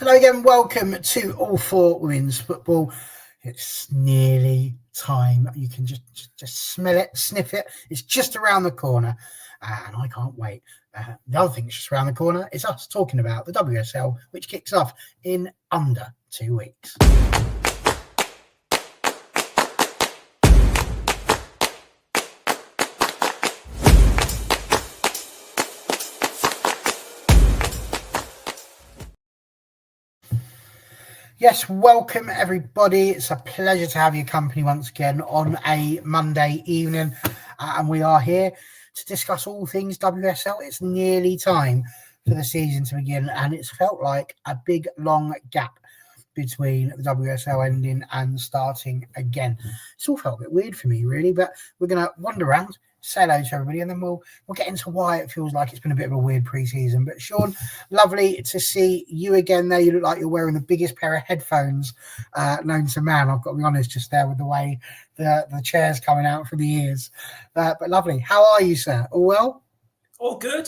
Hello again, welcome to All For Women's Football. It's nearly time. You can just smell it, sniff it. It's just around the corner, and I can't wait. The other thing that's just around the corner is us talking about the WSL, which kicks off in under 2 weeks. Yes, welcome everybody. It's a pleasure to have your company once again on a Monday evening. And we are here to discuss all things WSL. It's nearly time for the season to begin, and it's felt like a big, long gap between the WSL ending and starting again. It's all felt a bit weird for me, really, but we're going to wander around, say hello to everybody, and then we'll get into why it feels like it's been a bit of a weird pre-season. But Sean, lovely to see you again there. You look like you're wearing the biggest pair of headphones known to man. I've got to be honest, just there with the way the chair's coming out from the ears. But lovely. How are you, sir? All well? All good.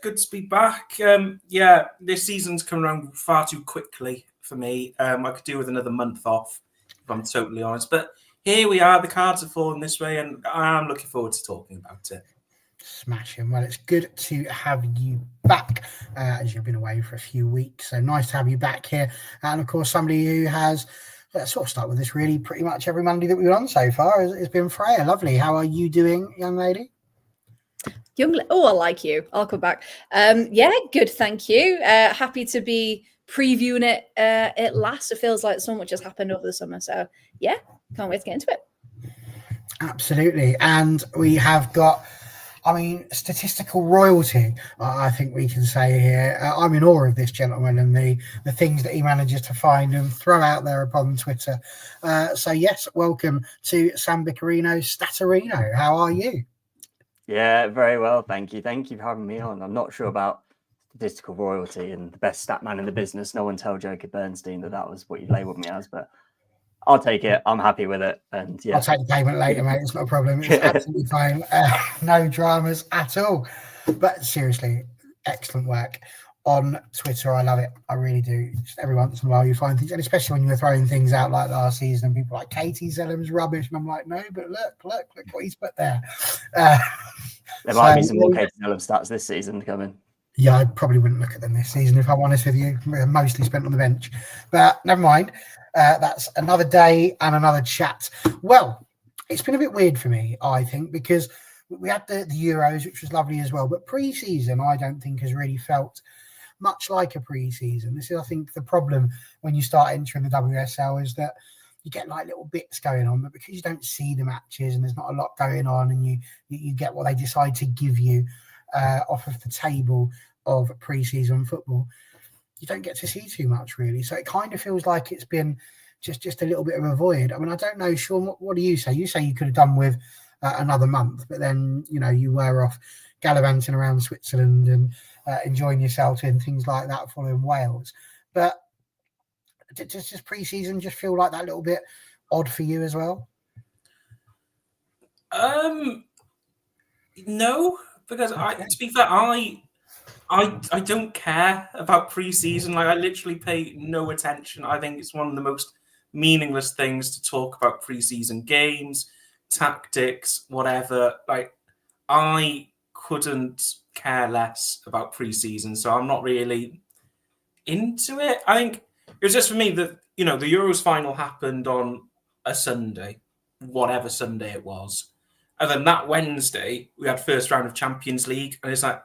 Good to be back. This season's coming around far too quickly for me. I could do with another month off, if I'm totally honest. But here we are. The cards are falling this way, and I'm looking forward to talking about it. Smashing. Well, it's good to have you back as you've been away for a few weeks. So nice to have you back here. And of course, somebody who has sort of start with this really pretty much every Monday that we've been on so far has been Freya. Lovely. How are you doing, young lady? I like you. I'll come back. Good. Thank you. Happy to be previewing it at last. It feels like so much has happened over the summer. So yeah, can't wait to get into it. Absolutely. And we have got, statistical royalty, I think we can say here. I'm in awe of this gentleman and the things that he manages to find and throw out there upon Twitter. So yes, welcome to San Bicarino Statorino. How are you? Yeah, very well. Thank you. Thank you for having me on. I'm not sure about statistical royalty and the best stat man in the business. No one tell Joker Bernstein that was what you labelled me as, but I'll take it. I'm happy with it. And yeah, I'll take the payment later, mate. It's not a problem. It's absolutely fine. No dramas at all. But seriously, excellent work on Twitter. I love it. I really do. Just every once in a while you find things, and especially when you're throwing things out like last season and people like Katie Zellam's rubbish. And I'm like, no, but look what he's put there. There might be some more Katie Zellam stats this season coming. Yeah, I probably wouldn't look at them this season if I'm honest with you. Mostly spent on the bench. But never mind. That's another day and another chat. Well, it's been a bit weird for me, I think, because we had the Euros, which was lovely as well. But pre-season, I don't think has really felt much like a pre-season. This is, I think, the problem when you start entering the WSL is that you get like little bits going on, but because you don't see the matches and there's not a lot going on, and you get what they decide to give you off of the table of pre-season football, you don't get to see too much really. So it kind of feels like it's been just a little bit of a void. I mean, I don't know, Sean, what do you say? You say you could have done with another month, but then, you were off gallivanting around Switzerland and enjoying yourself and things like that following Wales. But does this pre-season just feel like that little bit odd for you as well? No, because to be fair, I don't care about pre-season. Like, I literally pay no attention. I think it's one of the most meaningless things to talk about pre-season games, tactics, whatever. Like, I couldn't care less about pre-season, so I'm not really into it. I think it was just for me that, the Euros final happened on a Sunday, whatever Sunday it was. And then that Wednesday, we had first round of Champions League. And it's like,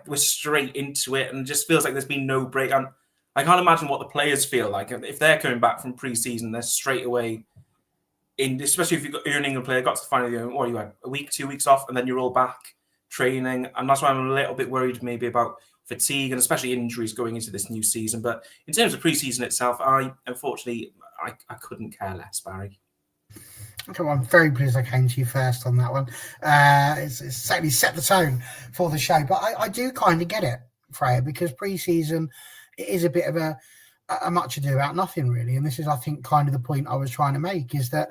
we're straight into it, and it just feels like there's been no break. And I can't imagine what the players feel like. If they're coming back from pre-season, they're straight away in, especially if you're an England player, got to the final, you had a week, 2 weeks off, and then you're all back training. And that's why I'm a little bit worried maybe about fatigue and especially injuries going into this new season. But in terms of pre-season itself, unfortunately, I couldn't care less, Barry. Okay, well, I'm very pleased I came to you first on that one. It's certainly set the tone for the show. But I do kind of get it, Freya, because pre-season it is a bit of a much ado about nothing, really. And this is, I think, kind of the point I was trying to make, is that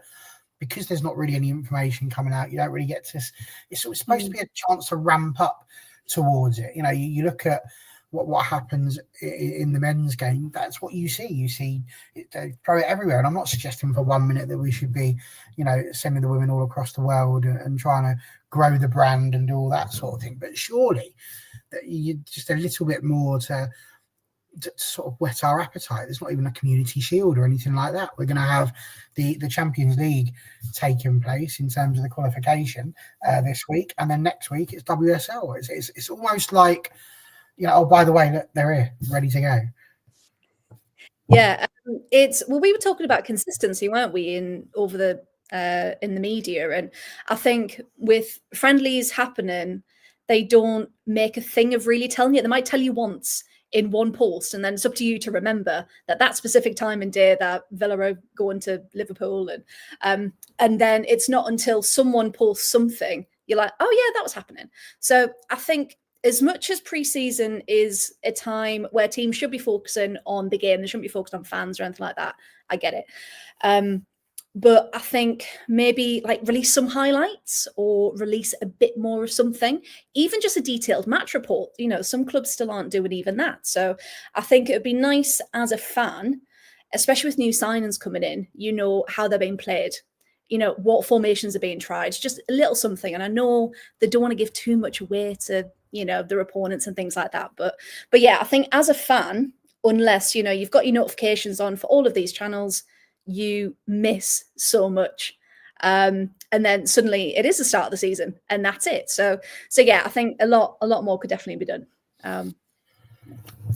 because there's not really any information coming out, you don't really get to... It's supposed to be a chance to ramp up towards it. You look at what happens in the men's game, that's what you see. You see it, they throw it everywhere. And I'm not suggesting for 1 minute that we should be, sending the women all across the world and trying to grow the brand and do all that sort of thing. But surely that you just a little bit more to sort of whet our appetite. There's not even a community shield or anything like that. We're going to have the Champions League taking place in terms of the qualification this week, and then next week it's WSL. It's almost like, oh, by the way, look, they're here, ready to go. Yeah, we were talking about consistency, weren't we, in the media, and I think with friendlies happening, they don't make a thing of really telling you. They might tell you once in one post, and then it's up to you to remember that specific time and day that Villa are going to Liverpool, and then it's not until someone posts something you're like, oh yeah, that was happening. So I think as much as pre-season is a time where teams should be focusing on the game, they shouldn't be focused on fans or anything like that. I get it. But I think maybe like release some highlights or release a bit more of something, even just a detailed match report. Some clubs still aren't doing even that. So I think it would be nice as a fan, especially with new signings coming in, how they're being played, what formations are being tried, just a little something. And I know they don't want to give too much away to, their opponents and things like that. But yeah, I think as a fan, unless, you've got your notifications on for all of these channels, you miss so much. And then suddenly it is the start of the season and that's it. So yeah, I think a lot more could definitely be done. I'm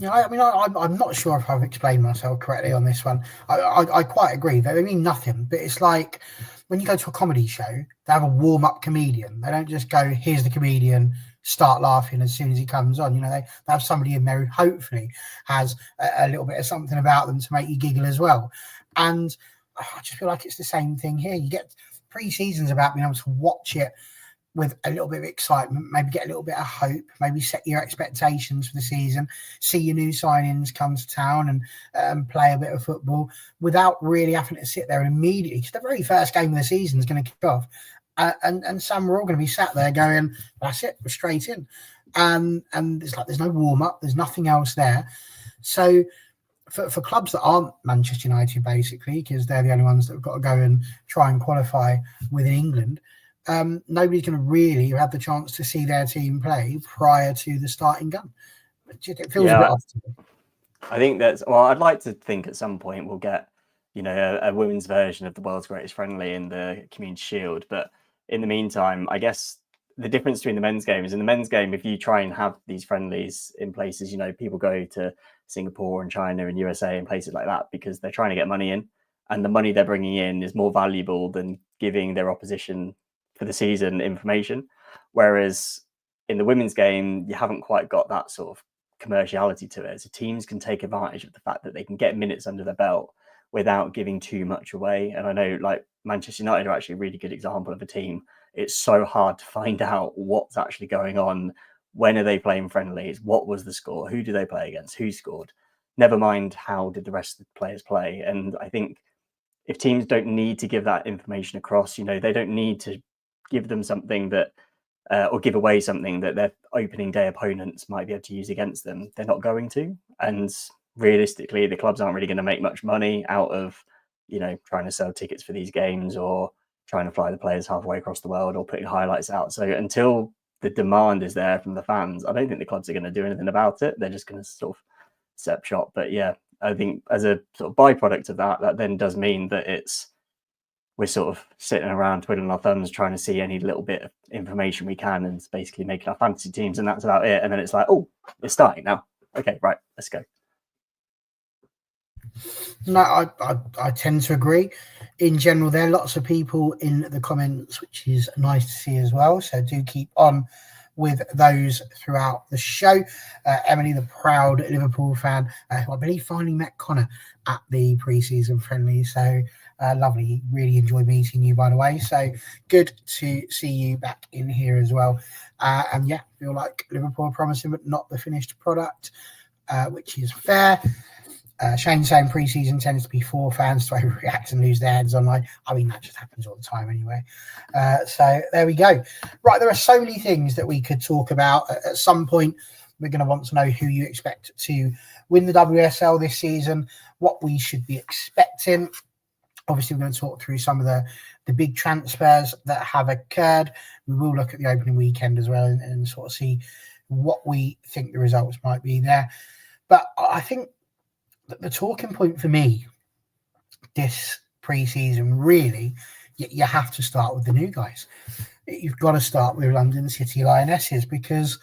not sure if I've explained myself correctly on this one. I quite agree. They mean nothing, but it's like when you go to a comedy show, they have a warm-up comedian. They don't just go, here's the comedian, start laughing as soon as he comes on. They have somebody in there who hopefully has a little bit of something about them to make you giggle as well. And I just feel like it's the same thing here. You get pre-seasons about being able to watch it with a little bit of excitement, maybe get a little bit of hope, maybe set your expectations for the season, see your new signings come to town and play a bit of football without really having to sit there and immediately, because the very first game of the season is going to kick off. And some are all going to be sat there going, that's it, we're straight in. And it's like there's no warm-up, there's nothing else there. So for clubs that aren't Manchester United, basically, because they're the only ones that have got to go and try and qualify within England, nobody's going to really have the chance to see their team play prior to the starting gun. It feels a bit off to me. I think I'd like to think at some point we'll get, a women's version of the world's greatest friendly in the Community Shield. But in the meantime, I guess the difference between the men's game is in the men's game, if you try and have these friendlies in places, people go to Singapore and China and USA and places like that because they're trying to get money in, and the money they're bringing in is more valuable than giving their opposition for the season information. Whereas in the women's game, you haven't quite got that sort of commerciality to it. So teams can take advantage of the fact that they can get minutes under their belt without giving too much away. And I know like Manchester United are actually a really good example of a team. It's so hard to find out what's actually going on. When are they playing friendlies? What was the score? Who do they play against? Who scored? Never mind how did the rest of the players play. And I think if teams don't need to give that information across, they don't need to give them something that or give away something that their opening day opponents might be able to use against them. They're not going to. And realistically, the clubs aren't really going to make much money out of, trying to sell tickets for these games or trying to fly the players halfway across the world or putting highlights out. So until the demand is there from the fans, I don't think the clubs are going to do anything about it. They're just going to sort of set up shop. But yeah, I think as a sort of byproduct of that then does mean that we're sort of sitting around twiddling our thumbs trying to see any little bit of information we can and basically making our fantasy teams, and that's about it. And then it's like, oh, it's starting now. Okay, right, let's go. No, I tend to agree. In general, there are lots of people in the comments, which is nice to see as well. So do keep on with those throughout the show. Emily, the proud Liverpool fan, who I believe finally met Connor at the pre-season friendly. So lovely. Really enjoyed meeting you, by the way. So good to see you back in here as well. And yeah, feel like Liverpool are promising, but not the finished product, which is fair. Shane saying pre-season tends to be for fans to overreact and lose their heads online. I mean, that just happens all the time anyway. So there we go. Right, there are so many things that we could talk about. At some point, we're going to want to know who you expect to win the WSL this season, what we should be expecting. Obviously, we're going to talk through some of the big transfers that have occurred. We will look at the opening weekend as well and sort of see what we think the results might be there. But I think that the talking point for me this pre-season, really, you have to start with the new guys. You've got to start with London City Lionesses, because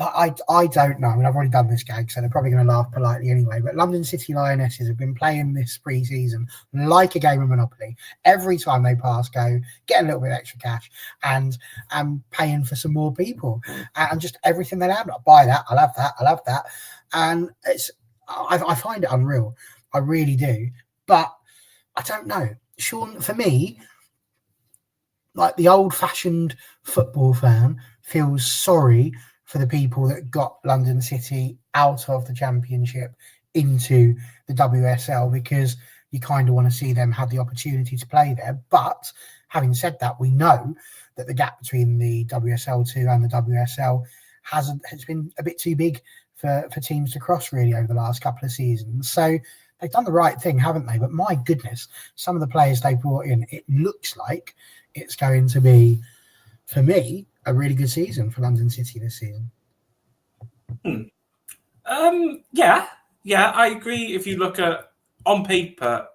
I don't know. I mean, I've already done this gag, so they're probably going to laugh politely anyway. But London City Lionesses have been playing this pre-season like a game of Monopoly. Every time they pass go, get a little bit of extra cash and paying for some more people and just everything they have. I'll buy that. I'll have that. I'll have that. And I find it unreal. I really do. But I don't know. Sean, for me, like the old-fashioned football fan feels sorry for the people that got London City out of the Championship into the WSL, because you kind of want to see them have the opportunity to play there. But having said that, we know that the gap between the WSL2 and the WSL has been a bit too big for teams to cross, really, over the last couple of seasons. So they've done the right thing, haven't they? But my goodness, some of the players they brought in, it looks like it's going to be, for me, a really good season for London City this season. Yeah, I agree. If you look at, on paper,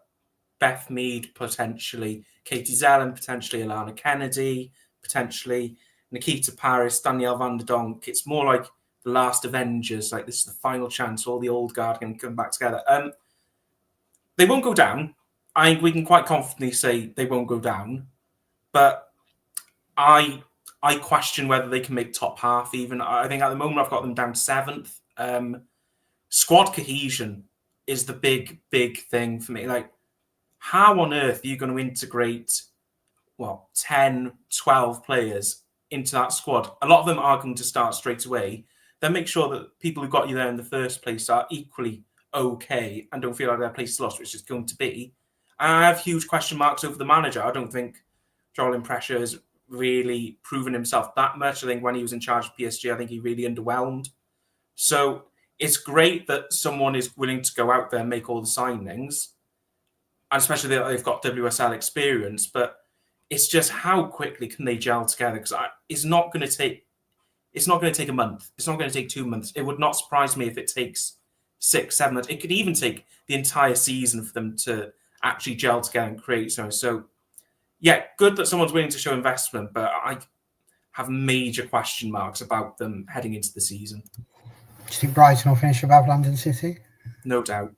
Beth Mead potentially, Katie Zellen potentially, Alana Kennedy potentially, Nikita Paris, Danielle van der Donk. It's more like the last Avengers. Like, this is the final chance. All the old guard can come back together. They won't go down. I think we can quite confidently say they won't go down. But I question whether they can make top half even. I think at the moment I've got them down 7th. Squad cohesion is the big thing for me. Like, how on earth are you going to integrate, 10, 12 players into that squad? A lot of them are going to start straight away. Then make sure that people who got you there in the first place are equally okay and don't feel like their place is lost, which is going to be. And I have huge question marks over the manager. I don't think Joel Impressor has really proven himself that much. I think when he was in charge of PSG, I think he really underwhelmed. So it's great that someone is willing to go out there and make all the signings, and especially that they've got WSL experience. But it's just how quickly can they gel together? Because it's not going to take a month. It's not going to take 2 months. It would not surprise me if it takes 6, 7 months. It could even take the entire season for them to actually gel together and create something. So, yeah, good that someone's willing to show investment, but I have major question marks about them heading into the season. Do you think Brighton will finish above London City? No doubt.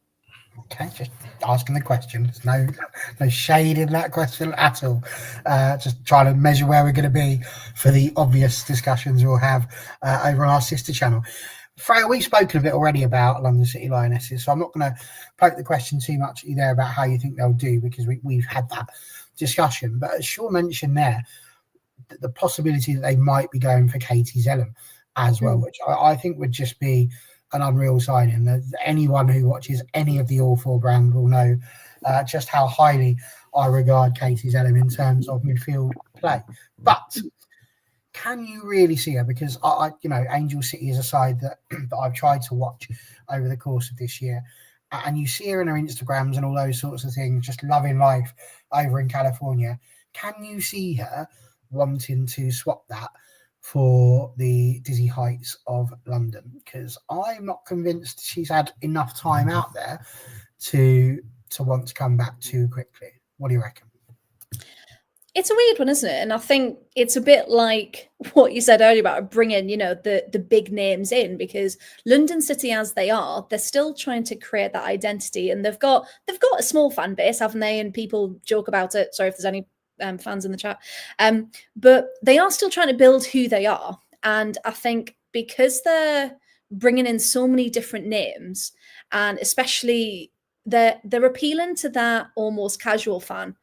Okay, just asking the question. There's no shade in that question at all. Just trying to measure where we're going to be for the obvious discussions we'll have over on our sister channel. Freya, we've spoken a bit already about London City Lionesses, so I'm not going to poke the question too much at you there about how you think they'll do, because we've had that discussion. But as Shaw mentioned there, the possibility that they might be going for Katie Zellen as well, which I think would just be an unreal signing. Anyone who watches any of the All 4 brand will know just how highly I regard Katie Zellen in terms of midfield play. But can you really see her? Because Angel City is a side that I've tried to watch over the course of this year, and you see her in her Instagrams and all those sorts of things, just loving life over in California. Can you see her wanting to swap that for the dizzy heights of London? Because I'm not convinced she's had enough time out there to want to come back too quickly. What do you reckon? It's a weird one, isn't it? And I think it's a bit like what you said earlier about bringing, the big names in, because London City, as they are, they're still trying to create that identity, and they've got a small fan base, haven't they? And people joke about it. Sorry if there's any fans in the chat, but they are still trying to build who they are. And I think because they're bringing in so many different names, and especially they're appealing to that almost casual fan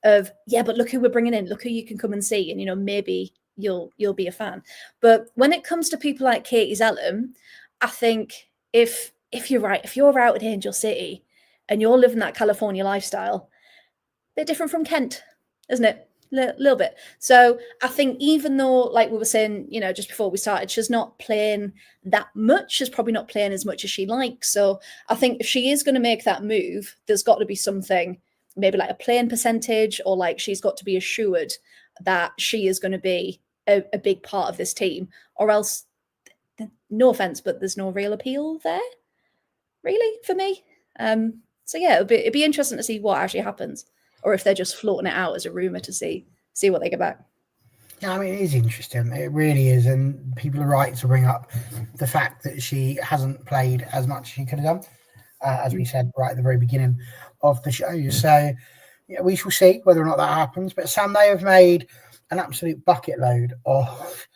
of, yeah, but look who we're bringing in, look who you can come and see, and maybe you'll be a fan. But when it comes to people like Katie Zellen, I think if you're right, if you're out in Angel City and you're living that California lifestyle, a bit different from Kent, isn't it? Little bit. So I think even though, like we were saying, just before we started, she's not playing that much. She's probably not playing as much as she likes. So I think if she is going to make that move, there's got to be something, maybe like a playing percentage, or like she's got to be assured that she is going to be a big part of this team, or else, no offense, but there's no real appeal there, really, for me. So yeah, it'd be interesting to see what actually happens, or if they're just floating it out as a rumor to see what they get back. Yeah, I mean, it is interesting. It really is. And people are right to bring up the fact that she hasn't played as much as she could have done, as we said right at the very beginning of the show. So yeah, we shall see whether or not that happens. But Sam, they have made an absolute bucket load of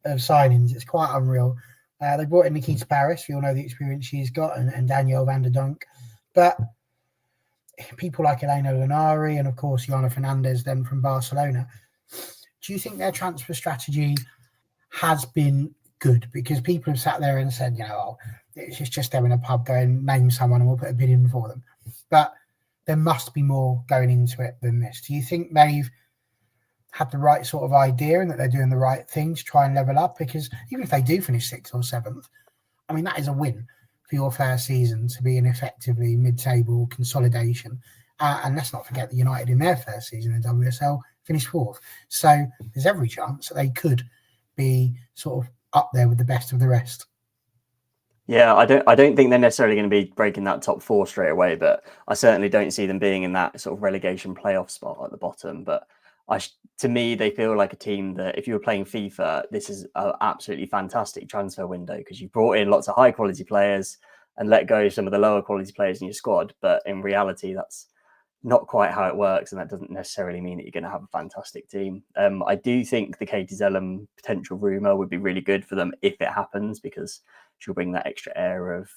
signings. It's quite unreal. They brought in Nikita Paris. We all know the experience she's got, and Danielle van der Donk. But people like Elena Linari and, of course, Yana Fernandez then from Barcelona. Do you think their transfer strategy has been good? Because people have sat there and said, it's just them in a pub going, name someone and we'll put a bid in for them. But there must be more going into it than this. Do you think they've had the right sort of idea and that they're doing the right thing to try and level up? Because even if they do finish 6th or 7th, I mean, that is a win for your first season to be in effectively mid-table consolidation. And let's not forget that United in their first season in WSL finished 4th. So there's every chance that they could be sort of up there with the best of the rest. Yeah, I don't think they're necessarily going to be breaking that top 4 straight away, but I certainly don't see them being in that sort of relegation playoff spot at the bottom. But to me, they feel like a team that if you were playing FIFA, this is an absolutely fantastic transfer window because you brought in lots of high quality players and let go some of the lower quality players in your squad. But in reality, that's not quite how it works, and that doesn't necessarily mean that you're going to have a fantastic team. I do think the Katie Zellum potential rumour would be really good for them if it happens, because she'll bring that extra air of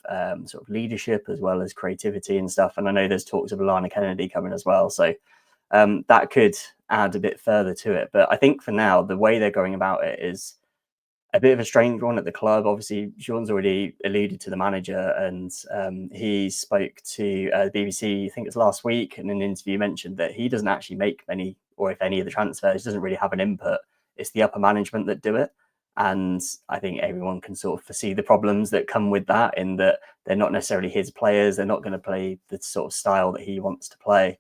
sort of leadership as well as creativity and stuff. And I know there's talks of Alana Kennedy coming as well. So that could add a bit further to it. But I think for now, the way they're going about it is a bit of a strange one at the club. Obviously, Sean's already alluded to the manager, and he spoke to the BBC, I think it was last week, in an interview mentioned that he doesn't actually make many, or if any of the transfers, doesn't really have an input. It's the upper management that do it. And I think everyone can sort of foresee the problems that come with that, in that they're not necessarily his players. They're not going to play the sort of style that he wants to play.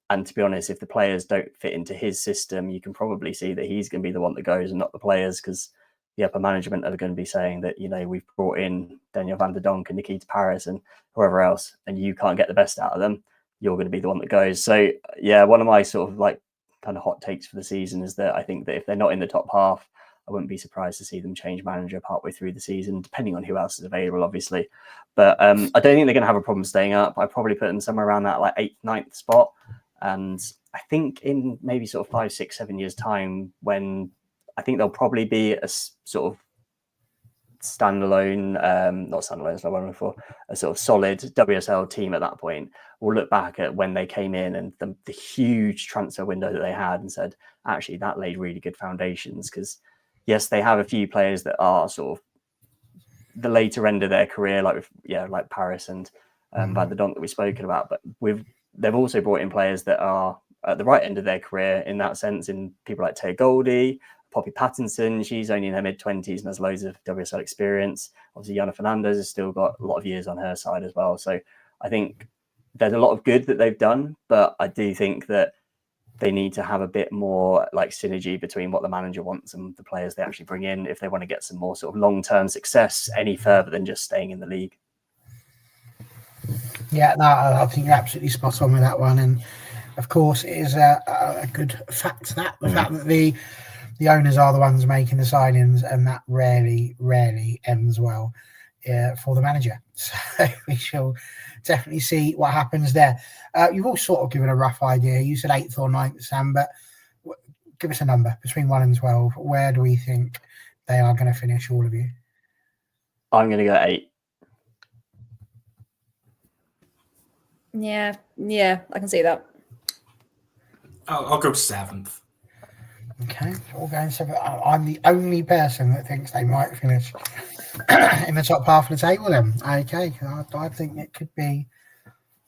And to be honest, if the players don't fit into his system, you can probably see that he's going to be the one that goes and not the players, because the upper management are going to be saying that, we've brought in Danielle van der Donk and Nikita Paris and whoever else, and you can't get the best out of them. You're going to be the one that goes. So, yeah, one of my sort of like kind of hot takes for the season is that I think that if they're not in the top half, I wouldn't be surprised to see them change manager partway through the season, depending on who else is available, obviously. But I don't think they're going to have a problem staying up. I'd probably put them somewhere around that like 8th, 9th spot. And I think in maybe sort of 5, 6, 7 years' time, when I think they'll probably be a sort of standalone, not standalone, it's not what I'm looking for, a sort of solid WSL team at that point, we'll look back at when they came in and the huge transfer window that they had and said, actually, that laid really good foundations. Because, yes, they have a few players that are sort of the later end of their career, like Paris and Van der Donk that we've spoken about, but they've also brought in players that are at the right end of their career in that sense, in people like Taya Goldie, Poppy Pattinson. She's only in her mid-20s and has loads of WSL experience. Obviously, Yana Fernandez has still got a lot of years on her side as well. So I think there's a lot of good that they've done, but I do think that they need to have a bit more like synergy between what the manager wants and the players they actually bring in if they want to get some more sort of long-term success any further than just staying in the league. Yeah, no, I think you're absolutely spot on with that one. And of course, it is a good fact that the fact that the owners are the ones making the signings, and that rarely ends well for the manager. So we shall definitely see what happens there. You've all sort of given a rough idea. You said 8th or 9th, Sam, but give us a number between 1 and 12. Where do we think they are going to finish, all of you? I'm going to go 8. Yeah, I can see that. I'll go 7th. Okay, so we're going 7th. I'm the only person that thinks they might finish in the top half of the table then. Okay, I think it could be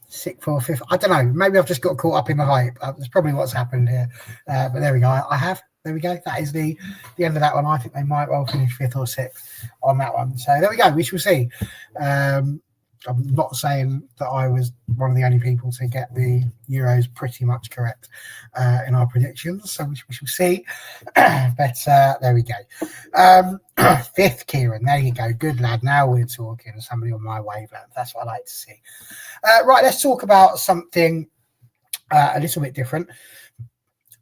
6th or 5th. I don't know. Maybe I've just got caught up in the hype. That's probably what's happened here. But there we go. I have. There we go. That is the end of that one. I think they might well finish 5th or 6th on that one. So there we go. We shall see. I'm not saying that I was one of the only people to get the Euros pretty much correct in our predictions. So we shall see. But there we go. 5th, Kieran. There you go. Good lad. Now we're talking. Somebody on my wavelength. That's what I like to see. Right. Let's talk about something a little bit different.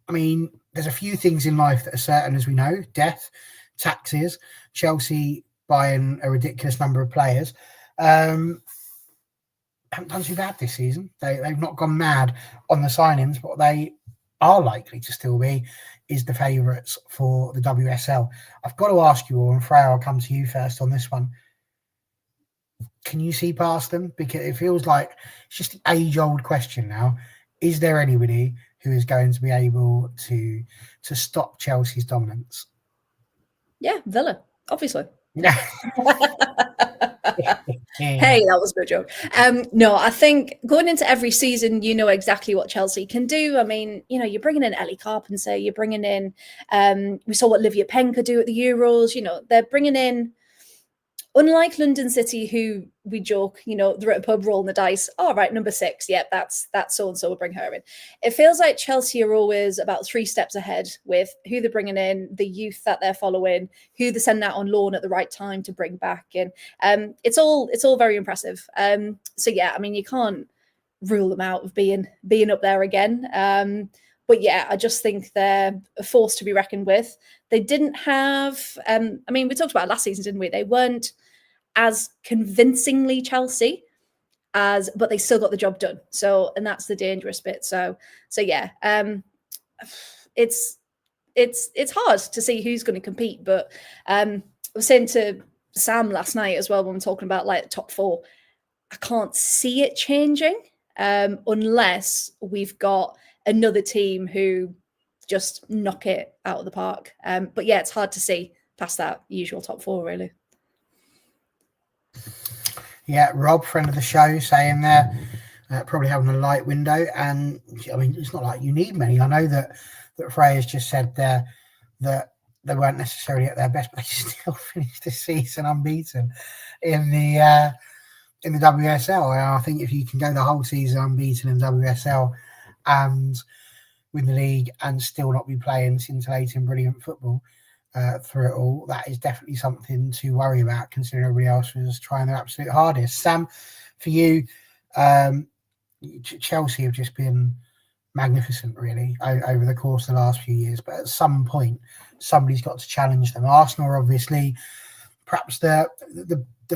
I mean, there's a few things in life that are certain, as we know: death, taxes, Chelsea buying a ridiculous number of players. Haven't done too bad this season. They've not gone mad on the signings, but they are likely to still be is the favourites for the WSL. I've got to ask you all, and Freya, I'll come to you first on this one. Can you see past them? Because it feels like it's just the age-old question now. Is there anybody who is going to be able to stop Chelsea's dominance? Yeah, Villa, obviously. Yeah. Hey, that was no joke. No, I think going into every season, you know exactly what Chelsea can do. I mean, you know, you're bringing in Ellie Carpenter, you're bringing in, we saw what Livia Penn could do at the Euros. You know, they're bringing in, unlike London City, who we joke, you know, they're at a pub rolling the dice. All right, number 6. Yep, that's so-and-so, we'll bring her in. It feels like Chelsea are always about 3 steps ahead with who they're bringing in, the youth that they're following, who they're sending out on loan at the right time to bring back. And it's all very impressive. So yeah, I mean, you can't rule them out of being up there again. But yeah, I just think they're a force to be reckoned with. They didn't have, I mean, we talked about it last season, didn't we? They weren't as convincingly Chelsea but they still got the job done. So, and that's the dangerous bit. So yeah, it's hard to see who's going to compete. But I was saying to Sam last night as well when we're talking about like the top 4, I can't see it changing unless we've got another team who just knock it out of the park. But yeah, it's hard to see past that usual top 4, really. Yeah, Rob, friend of the show, saying there, probably having a light window. And I mean, it's not like you need many. I know that Freya's just said there that they weren't necessarily at their best, but they still finished the season unbeaten in the WSL. And I think if you can go the whole season unbeaten in WSL and win the league and still not be playing scintillating brilliant football through it all, that is definitely something to worry about, considering everybody else was trying their absolute hardest. Sam, for you, Chelsea have just been magnificent, really, over the course of the last few years. But at some point, somebody's got to challenge them. Arsenal are obviously perhaps the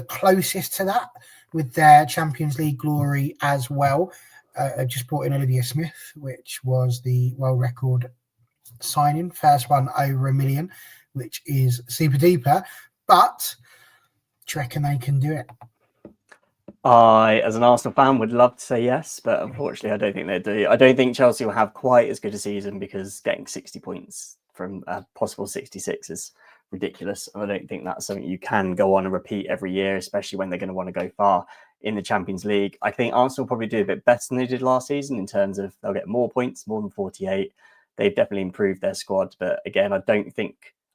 closest to that with their Champions League glory as well. I've just brought in Olivia Smith, which was the world record signing, first one over $1 million, which is super duper. But do you reckon they can do it? I, as an Arsenal fan, would love to say yes, but unfortunately, I don't think they do. I don't think Chelsea will have quite as good a season because getting 60 points from a possible 66 is ridiculous. And I don't think that's something you can go on and repeat every year, especially when they're going to want to go far in the Champions League. I think Arsenal will probably do a bit better than they did last season in terms of they'll get more points, more than 48. They've definitely improved their squad. But again, I think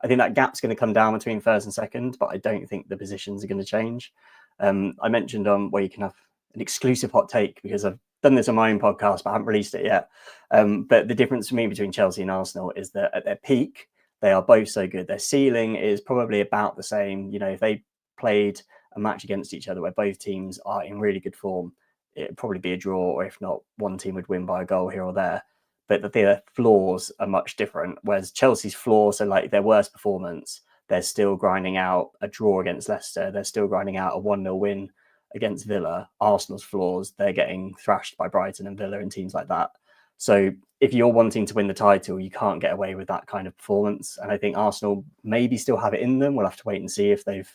that gap's going to come down between first and second, but I don't think the positions are going to change. I mentioned where you can have an exclusive hot take because I've done this on my own podcast, but I haven't released it yet. But the difference for me between Chelsea and Arsenal is that at their peak, they are both so good. Their ceiling is probably about the same. You know, if they played a match against each other where both teams are in really good form, it'd probably be a draw, or if not, one team would win by a goal here or there. But their flaws are much different. Whereas Chelsea's flaws are like their worst performance, they're still grinding out a draw against Leicester. They're still grinding out a 1-0 win against Villa. Arsenal's flaws, they're getting thrashed by Brighton and Villa and teams like that. So if you're wanting to win the title, you can't get away with that kind of performance. And I think Arsenal maybe still have it in them. We'll have to wait and see if they've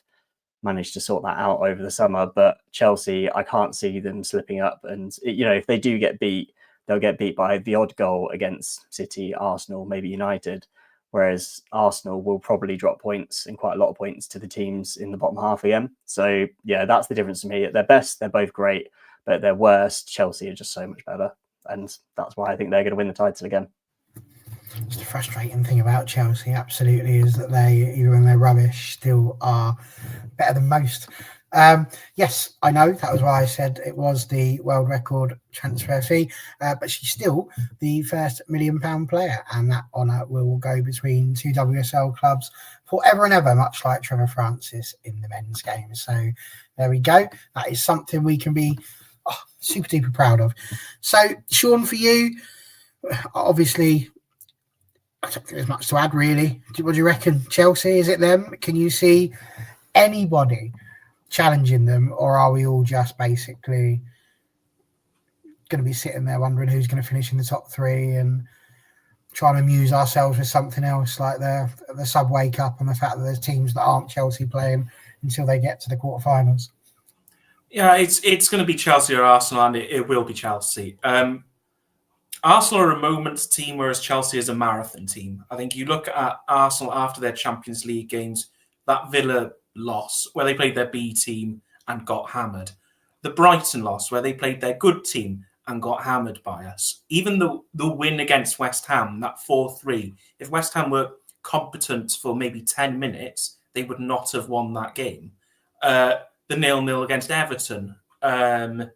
managed to sort that out over the summer. But Chelsea, I can't see them slipping up. And, you know, if they do get beat, they'll get beat by the odd goal against City, Arsenal, maybe United. Whereas Arsenal will probably drop points and quite a lot of points to the teams in the bottom half again. So, yeah, that's the difference to me. At their best, they're both great. but at their worst, Chelsea are just so much better. And that's why I think they're going to win the title again. Just the frustrating thing about Chelsea, absolutely, is that they, even when they're rubbish, still are better than most. Yes, I know, that was why I said it was the world record transfer fee, but she's still the first £1 million player, and that honour will go between two WSL clubs forever and ever, much like Trevor Francis in the men's game. So there we go. That is something we can be super duper proud of. So, Sean, for you, obviously, I don't think there's much to add, really. What do you reckon? Chelsea, is it them? Can you see anybody challenging them, or are we all just basically going to be sitting there wondering who's going to finish in the top three and trying to amuse ourselves with something else, like the Subway Cup and the fact that there's teams that aren't Chelsea playing until they get to the quarterfinals? Yeah, it's going to be Chelsea or Arsenal, and it will be Chelsea. Arsenal are a moments team, whereas Chelsea is a marathon team. I think you look at Arsenal after their Champions League games, that Villa loss where they played their B team and got hammered, the Brighton loss where they played their good team and got hammered by us, even the win against West Ham, that 4-3, if West Ham were competent for maybe 10 minutes, they would not have won that game. The 0-0 against Everton, the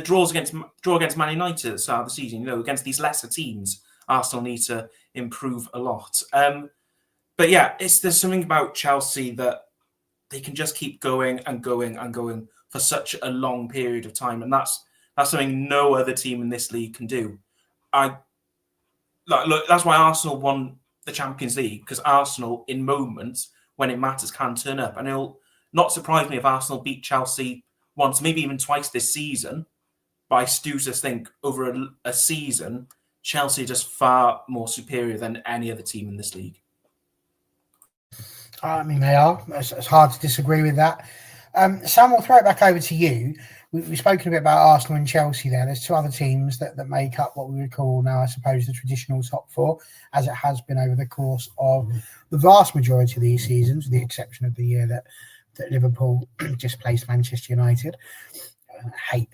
draw against Man United at the start of the season, against these lesser teams, Arsenal need to improve a lot. But yeah, there's something about Chelsea that they can just keep going and going and going for such a long period of time, and that's something no other team in this league can do. Look, that's why Arsenal won the Champions League, because Arsenal, in moments when it matters, can turn up, and it'll not surprise me if Arsenal beat Chelsea once, maybe even twice this season. But I do just think over a season, Chelsea are just far more superior than any other team in this league. I mean, they are. It's hard to disagree with that. Sam, we'll throw it back over to you. We've spoken a bit about Arsenal and Chelsea there. There's two other teams that make up what we would call now, I suppose, the traditional top four, as it has been over the course of the vast majority of these seasons, with the exception of the year that Liverpool just placed Manchester United. I hate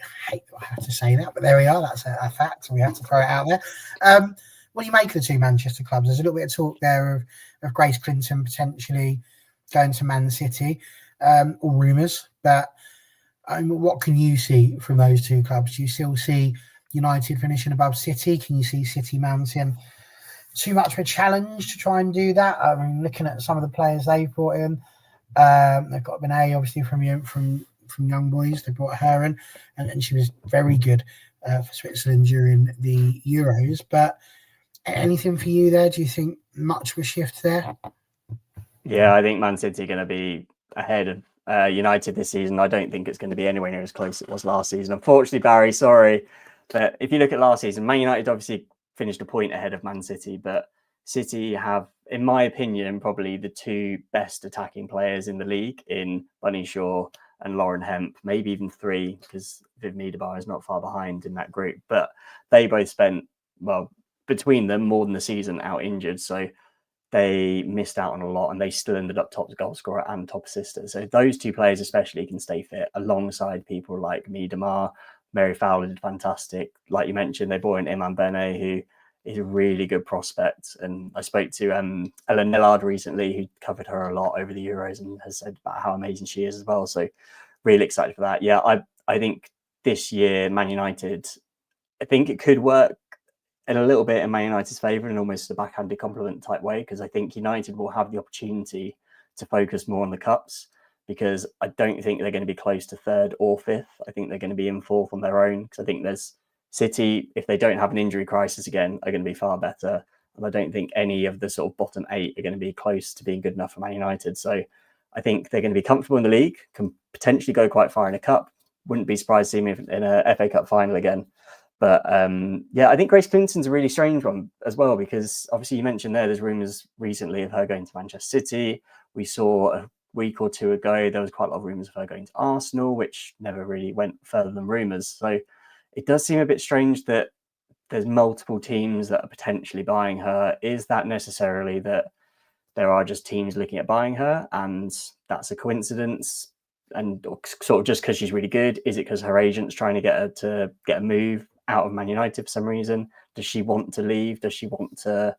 that I have to say that, but there we are. That's a fact, so we have to throw it out there. What do you make of the two Manchester clubs? There's a little bit of talk there of Grace Clinton potentially going to Man City, or rumours, but what can you see from those two clubs? Do you still see United finishing above City? Can you see City mounting too much of a challenge to try and do that? I mean, looking at some of the players they've brought in, they've got Benet, obviously, from Young Boys. They brought her in, and she was very good for Switzerland during the Euros. But anything for you there? Do you think much of a shift there? Yeah, I think Man City are going to be ahead of United this season. I don't think it's going to be anywhere near as close as it was last season. Unfortunately, Barry, sorry. But if you look at last season, Man United obviously finished a point ahead of Man City, but City have, in my opinion, probably the two best attacking players in the league in Bunny Shaw and Lauren Hemp, maybe even three, because Viv Miedema is not far behind in that group. But they both spent, between them, more than the season out injured. So they missed out on a lot, and they still ended up top goal scorer and top assister. So those two players especially can stay fit alongside people like Miedema. Mary Fowler did fantastic. Like you mentioned, they brought in Iman Benet, who is a really good prospect. And I spoke to Ellen Nellard recently, who covered her a lot over the Euros and has said about how amazing she is as well. So really excited for that. Yeah, I think this year, Man United, I think it could work in a little bit in Man United's favour in almost a backhanded compliment type way, because I think United will have the opportunity to focus more on the cups, because I don't think they're going to be close to third or fifth. I think they're going to be in fourth on their own, because I think there's City, if they don't have an injury crisis again, are going to be far better. And I don't think any of the sort of bottom eight are going to be close to being good enough for Man United. So I think they're going to be comfortable in the league, can potentially go quite far in a cup. Wouldn't be surprised to see them in a FA Cup final again. But yeah, I think Grace Clinton's a really strange one as well, because obviously you mentioned there's rumours recently of her going to Manchester City. We saw a week or two ago, there was quite a lot of rumours of her going to Arsenal, which never really went further than rumours. So it does seem a bit strange that there's multiple teams that are potentially buying her. Is that necessarily that there are just teams looking at buying her and that's a coincidence? and sort of just because she's really good? Is it because her agent's trying to get her to get a move out of Man United for some reason? Does she want to leave? Does she want to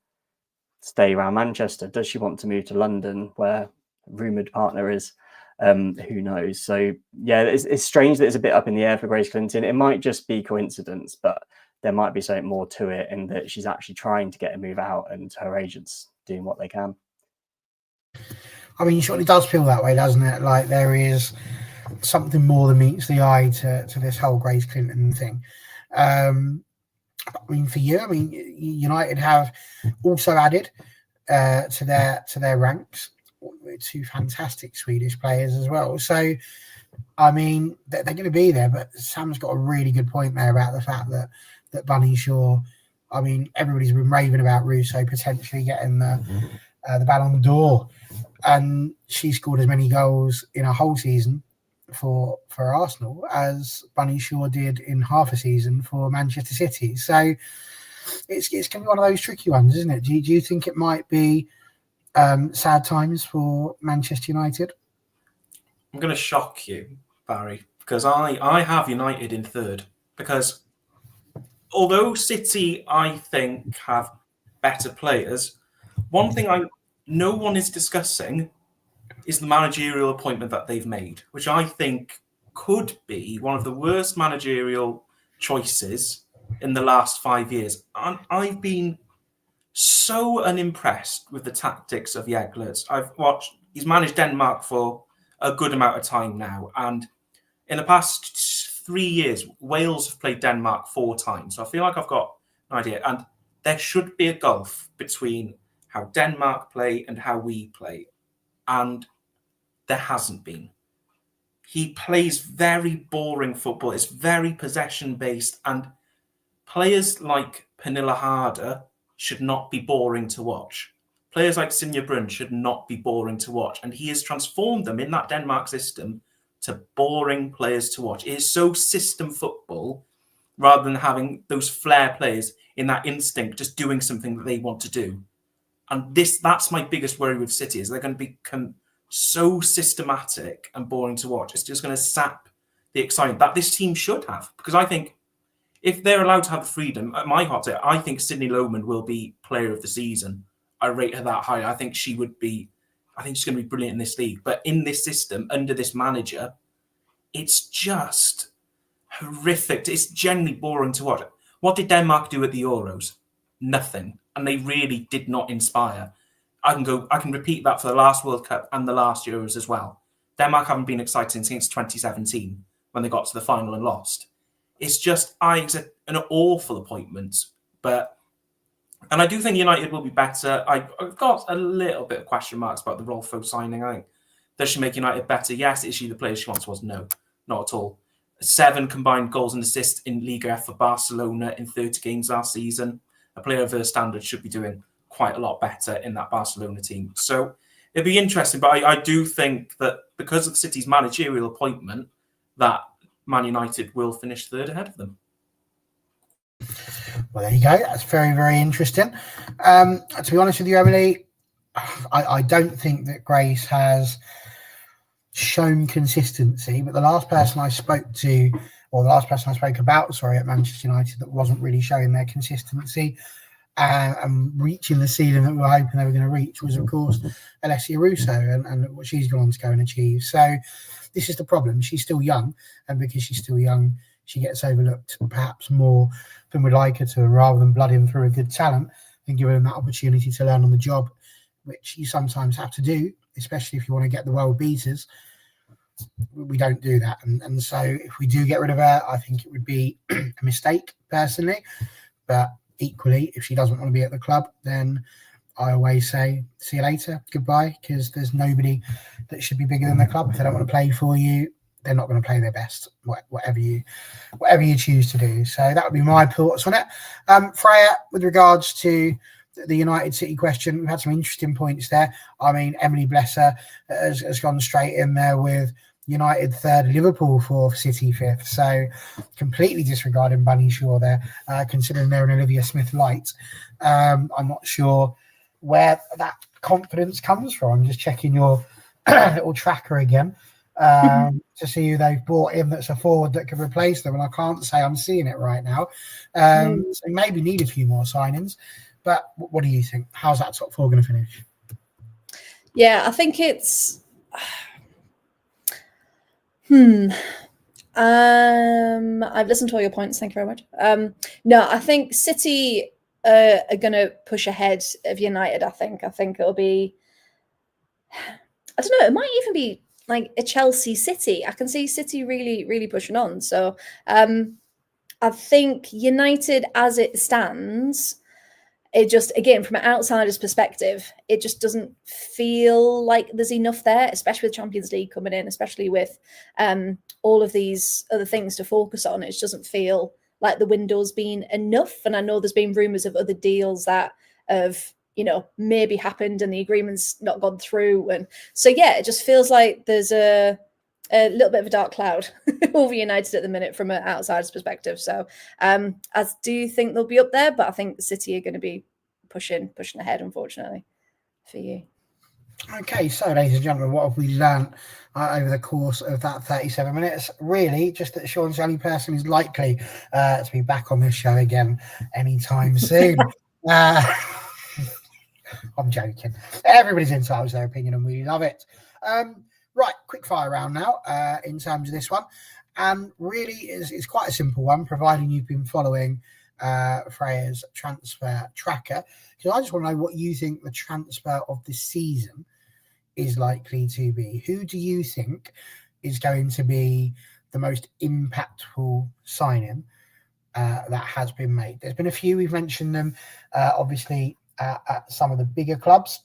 stay around Manchester? Does she want to move to London, where rumoured partner is? Who knows? So yeah, it's strange that it's a bit up in the air for Grace Clinton. It might just be coincidence, but there might be something more to it, in that she's actually trying to get a move out and her agent's doing what they can. I mean, it surely does feel that way, doesn't it? Like there is something more than meets the eye to this whole Grace Clinton thing. I mean, for you, I mean, United have also added to their ranks two fantastic Swedish players as well. So, I mean, they're going to be there. But Sam's got a really good point there about the fact that Bunny Shaw. I mean, everybody's been raving about Russo potentially getting the Ballon d'Or, and she scored as many goals in a whole season for Arsenal as Bunny Shaw did in half a season for Manchester City. So it's going to be one of those tricky ones, isn't it? Do you think it might be sad times for Manchester United? I'm going to shock you, Barry, because I have United in third. Because although City, I think, have better players, one thing no one is discussing is the managerial appointment that they've made, which I think could be one of the worst managerial choices in the last 5 years. And I've been so unimpressed with the tactics of Jäglers. He's managed Denmark for a good amount of time now. And in the past 3 years, Wales have played Denmark 4 times. So I feel like I've got an idea. And there should be a gulf between how Denmark play and how we play. And there hasn't been. He plays very boring football. It's very possession-based. And players like Pernilla Harder should not be boring to watch. Players like Sinja Brun should not be boring to watch. And he has transformed them in that Denmark system to boring players to watch. It is so system football rather than having those flair players in that instinct, just doing something that they want to do. And that's my biggest worry with City, is they're going to become so systematic and boring to watch. It's just going to sap the excitement that this team should have. Because I think if they're allowed to have the freedom, my hot take, I think Sydney Lohman will be player of the season. I rate her that high. I think she's going to be brilliant in this league. But in this system, under this manager, it's just horrific. It's genuinely boring to watch. What did Denmark do at the Euros? Nothing. And they really did not inspire. I can repeat that for the last World Cup and the last Euros as well. Denmark haven't been exciting since 2017 when they got to the final and lost. It's just, it's an awful appointment. And I do think United will be better. I've got a little bit of question marks about the Rolfo signing. I think, does she make United better? Yes. Is she the player she once was? No, not at all. 7 combined goals and assists in Liga F for Barcelona in 30 games last season. A player of her standard should be doing quite a lot better in that Barcelona team. So it'd be interesting, but I do think that because of the City's managerial appointment, that Man United will finish third ahead of them. Well, there you go. That's very, very interesting. To be honest with you, Emily, I don't think that Grace has shown consistency, but the last person I spoke about at Manchester United that wasn't really showing their consistency and reaching the ceiling that we were hoping they were going to reach was, of course, Alessia Russo and what she's gone on to go and achieve. So this is the problem. She's still young, and because she's still young, she gets overlooked perhaps more than we'd like her to, rather than blooding through a good talent and giving them that opportunity to learn on the job, which you sometimes have to do, especially if you want to get the world beaters. We don't do that. And so if we do get rid of her, I think it would be a mistake, personally. But equally, if she doesn't want to be at the club, then I always say, see you later, goodbye, because there's nobody that should be bigger than the club. If they don't want to play for you, they're not going to play their best, whatever you choose to do. So that would be my thoughts on it. Freya, with regards to the United City question, we've had some interesting points there. I mean, Emily, bless her, has gone straight in there with United 3rd, Liverpool 4th, City 5th. So completely disregarding Bunny Shaw there, considering they're an Olivia Smith light. I'm not sure where that confidence comes from. I'm just checking your little tracker again. to see who they've brought in that's a forward that can replace them. And I can't say I'm seeing it right now. So maybe need a few more signings. But what do you think? How's that top four going to finish? Yeah, I think it's. I've listened to all your points. Thank you very much. No, I think City are going to push ahead of United. I think it'll be. I don't know. It might even be like a Chelsea City. I can see City really, really pushing on. So I think United, as it stands, it just, again, from an outsider's perspective, it just doesn't feel like there's enough there, especially with Champions League coming in, especially with all of these other things to focus on. It just doesn't feel like the window's been enough. And I know there's been rumours of other deals that have, maybe happened and the agreement's not gone through. And so, yeah, it just feels like there's a little bit of a dark cloud over United at the minute from an outsider's perspective. So I do think they'll be up there, but I think City are going to be pushing ahead, unfortunately, for you. Okay, so ladies and gentlemen, what have we learnt over the course of that 37 minutes? Really, just that Sean's the only person who's likely to be back on this show again anytime soon. I'm joking. Everybody's entitled to their opinion and we love it. Right, quick fire round now in terms of this one. And really it's quite a simple one, providing you've been following Freya's transfer tracker. Because I just want to know what you think the transfer of the season is likely to be. Who do you think is going to be the most impactful signing that has been made? There's been a few, we've mentioned them, obviously, at some of the bigger clubs.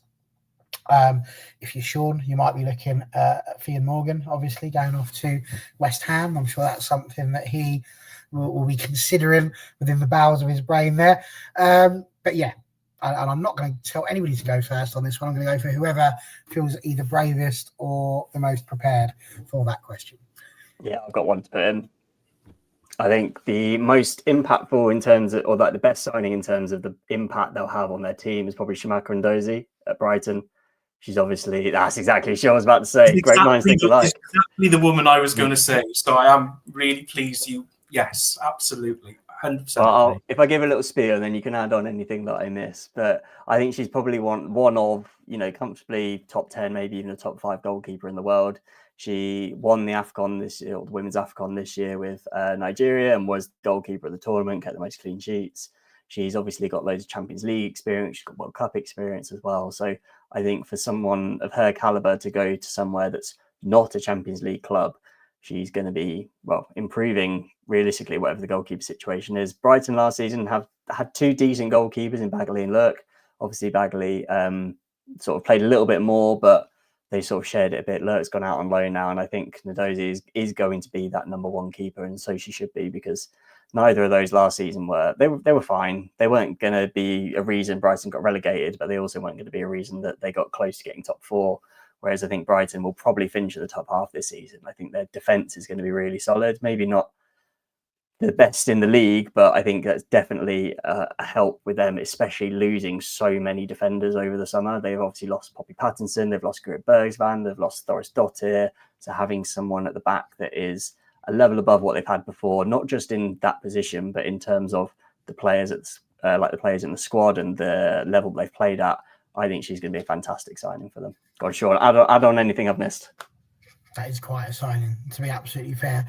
If you're Sean, you might be looking at Fionn Morgan, obviously going off to West Ham. I'm sure that's something that he will be considering within the bowels of his brain there. But yeah, and I'm not going to tell anybody to go first on this one. I'm going to go for whoever feels either bravest or the most prepared for that question. Yeah, I've got one to put in. I think the most impactful in terms of, or like the best signing in terms of the impact they'll have on their team is probably Shamaka Ndozi at Brighton. She's obviously, that's exactly what I was about to say. Great minds think alike. Exactly the woman I was going to say. So I am really pleased yes, absolutely. 100%. Well, if I give a little spiel, then you can add on anything that I miss. But I think she's probably one of, comfortably top 10, maybe even a top 5 goalkeeper in the world. She won the AFCON this year, or the women's AFCON this year with Nigeria, and was goalkeeper of the tournament, kept the most clean sheets. She's obviously got loads of Champions League experience. She's got World Cup experience as well. So I think for someone of her caliber to go to somewhere that's not a Champions League club, she's going to be, improving realistically whatever the goalkeeper situation is. Brighton last season have had 2 decent goalkeepers in Bagley and Lurk. Obviously, Bagley sort of played a little bit more, but they sort of shared it a bit. Lurk's gone out on loan now, and I think Ndozi is going to be that number 1 keeper, and so she should be, because neither of those last season they were fine. They weren't going to be a reason Brighton got relegated, but they also weren't going to be a reason that they got close to getting top 4. Whereas I think Brighton will probably finish at the top half this season. I think their defence is going to be really solid. Maybe not the best in the league, but I think that's definitely a help with them, especially losing so many defenders over the summer. They've obviously lost Poppy Pattinson, they've lost Grit Bergsvan, they've lost Doris Dottir. So having someone at the back that is a level above what they've had before, not just in that position, but in terms of the players, like the players in the squad and the level they've played at, I think she's going to be a fantastic signing for them. God, Sean, add on anything I've missed. That is quite a signing, to be absolutely fair.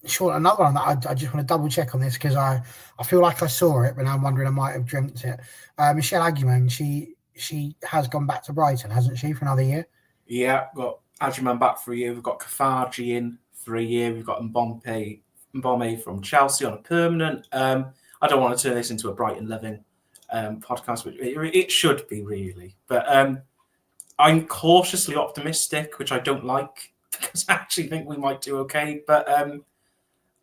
Sean, another one that I just want to double check on this, because I feel like I saw it, but now I'm wondering I might have dreamt it. Michelle Aguiman, she has gone back to Brighton, hasn't she, for another year? Yeah, got Aguiman back for a year. We've got Kafaji in for a year. We've got Mbome from Chelsea on a permanent. I don't want to turn this into a Brighton loving podcast, which it should be really. But I'm cautiously optimistic, which I don't like, because I actually think we might do okay. But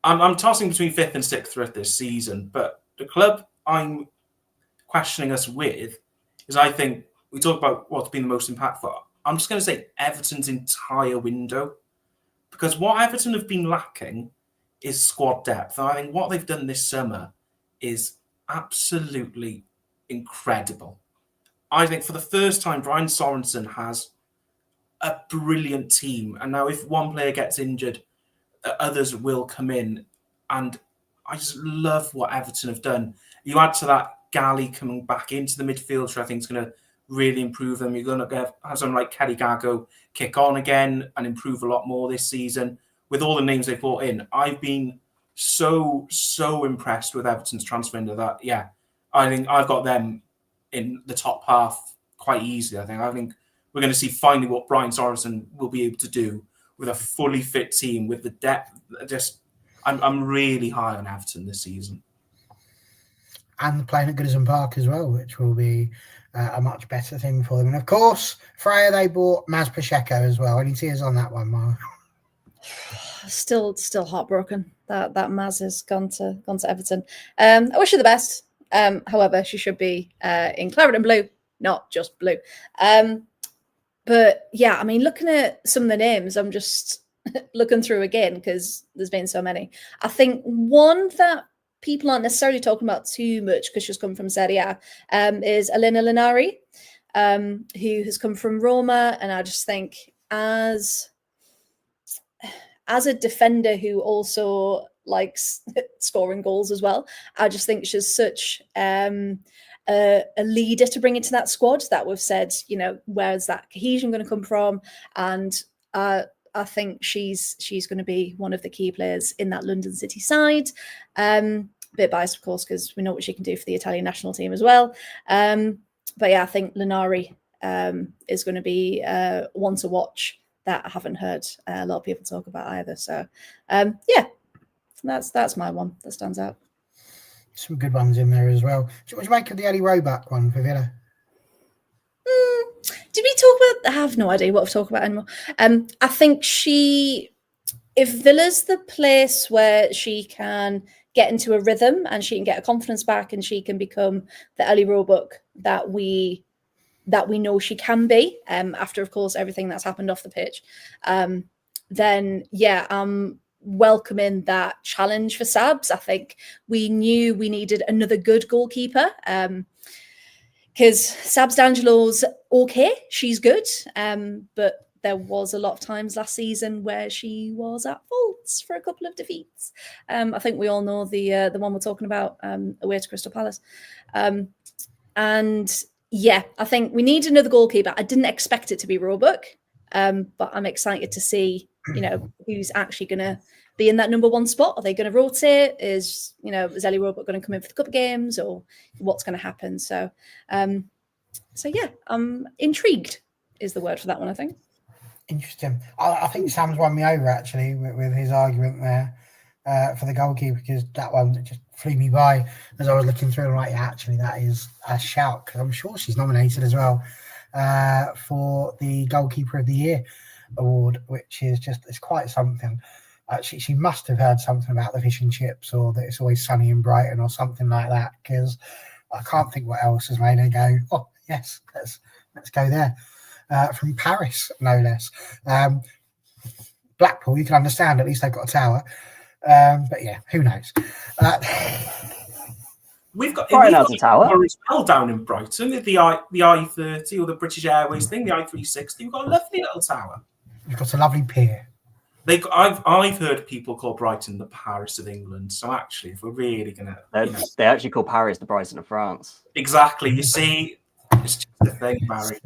I'm tossing between 5th and 6th throughout this season. But the club I'm questioning us with is, I think, we talk about what's been the most impactful. I'm just going to say Everton's entire window. Because what Everton have been lacking is squad depth. And I think what they've done this summer is absolutely incredible. I think for the first time, Brian Sorensen has a brilliant team. And now if one player gets injured, others will come in. And I just love what Everton have done. You add to that Galley coming back into the midfield, which I think is going to really improve them. You're going to have someone like Kelly Gago kick on again and improve a lot more this season. With all the names they've brought in, I've been so impressed with Everton's transfer window that, yeah, I think I've got them in the top half quite easily. I think we're going to see finally what Brian Sorensen will be able to do with a fully fit team, with the depth. I'm really high on Everton this season. And playing at Goodison Park as well, which will be a much better thing for them. And of course, Freya, they bought Maz Pacheco as well. Any tears on that one, Mark? Still heartbroken that Maz has gone to Everton. I wish her the best. However, she should be in claret and blue, not just blue. But yeah, I mean, looking at some of the names, I'm just looking through again because there's been so many. I think one that people aren't necessarily talking about too much because she's come from Serie A is Elena Linari, who has come from Roma. And I just think as a defender who also likes scoring goals as well, I just think she's such a leader to bring into that squad that we've said, where's that cohesion going to come from? And I think she's going to be one of the key players in that London City side. Bit biased, of course, because we know what she can do for the Italian national team as well. But yeah, I think Linari is going to be one to watch that I haven't heard a lot of people talk about either. So yeah, that's my one that stands out. Some good ones in there as well. What do you make of the Ellie Roebuck one for Villa? Did we talk about? I have no idea what we've talked about anymore. I think if Villa's the place where she can get into a rhythm and she can get her confidence back and she can become the Ellie Roebuck that we know she can be, after, of course, everything that's happened off the pitch, then yeah, I'm welcoming that challenge for Sabs. I think we knew we needed another good goalkeeper, because Sabs D'Angelo's okay, she's good, but there was a lot of times last season where she was at fault for a couple of defeats. I think we all know the one we're talking about, away to Crystal Palace. And yeah, I think we need another goalkeeper. I didn't expect it to be Roebuck, but I'm excited to see, who's actually going to be in that number one spot. Are they going to rotate? Is Ellie Roebuck going to come in for the couple of games, or what's going to happen? So yeah, I'm intrigued is the word for that one, I think. Interesting. I think Sam's won me over actually with his argument there for the goalkeeper, because that one just flew me by as I was looking through. I'm like, yeah, actually, that is a shout, because I'm sure she's nominated as well for the Goalkeeper of the Year award, which is it's quite something. She must have heard something about the fish and chips, or that it's always sunny in Brighton, or something like that, because I can't think what else has made her go, oh yes, let's go there. From Paris, no less. Blackpool, you can understand, at least they've got a tower. But yeah, who knows? We've got a tower as well down in Brighton, the I-30 or the British Airways thing, the I-360. We've got a lovely little tower. You've got a lovely pier. I've heard people call Brighton the Paris of England. So actually, if we're really gonna, they actually call Paris the Brighton of France. Exactly. You see, it's just a thing, Barry.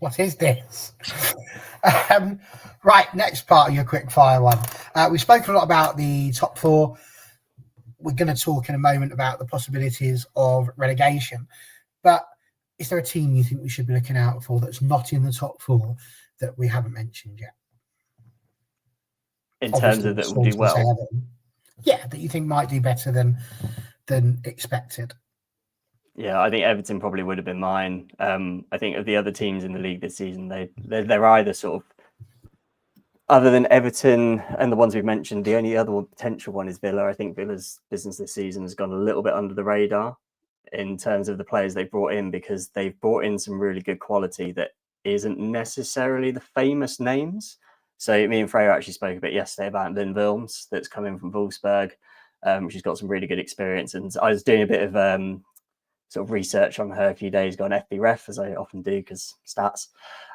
What is this? Right, next part of your quick fire one. We've spoken a lot about the top four. We're going to talk in a moment about the possibilities of relegation. But is there a team you think we should be looking out for that's not in the top four that we haven't mentioned yet? In terms of that will do well? Yeah, that you think might do better than expected. Yeah, I think Everton probably would have been mine. I think of the other teams in the league this season, they're either sort of, other than Everton and the ones we've mentioned, the only other potential one is Villa. I think Villa's business this season has gone a little bit under the radar in terms of the players they've brought in, because they've brought in some really good quality that isn't necessarily the famous names. So me and Freya actually spoke a bit yesterday about Lynn Wilms that's come in from Wolfsburg. She's got some really good experience. And I was doing a bit of sort of research on her a few days ago on FB Ref, as I often do because stats.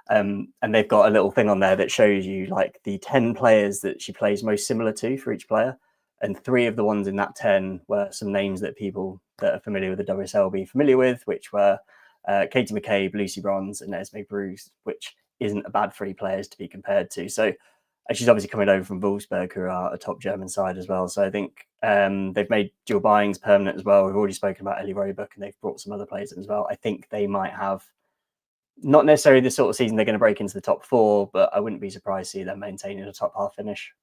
And they've got a little thing on there that shows you like the 10 players that she plays most similar to for each player. And 3 of the ones in that 10 were some names that people that are familiar with the WSL will be familiar with, which were Katie McCabe, Lucy Bronze, and Esme Bruce, which isn't a bad 3 players to be compared to. So she's obviously coming over from Wolfsburg, who are a top German side as well. So I think they've made Jill Byings permanent as well. We've already spoken about Ellie Roebuck, and they've brought some other players in as well. I think they might have not necessarily the sort of season they're going to break into the top 4, but I wouldn't be surprised to see them maintaining a top half finish.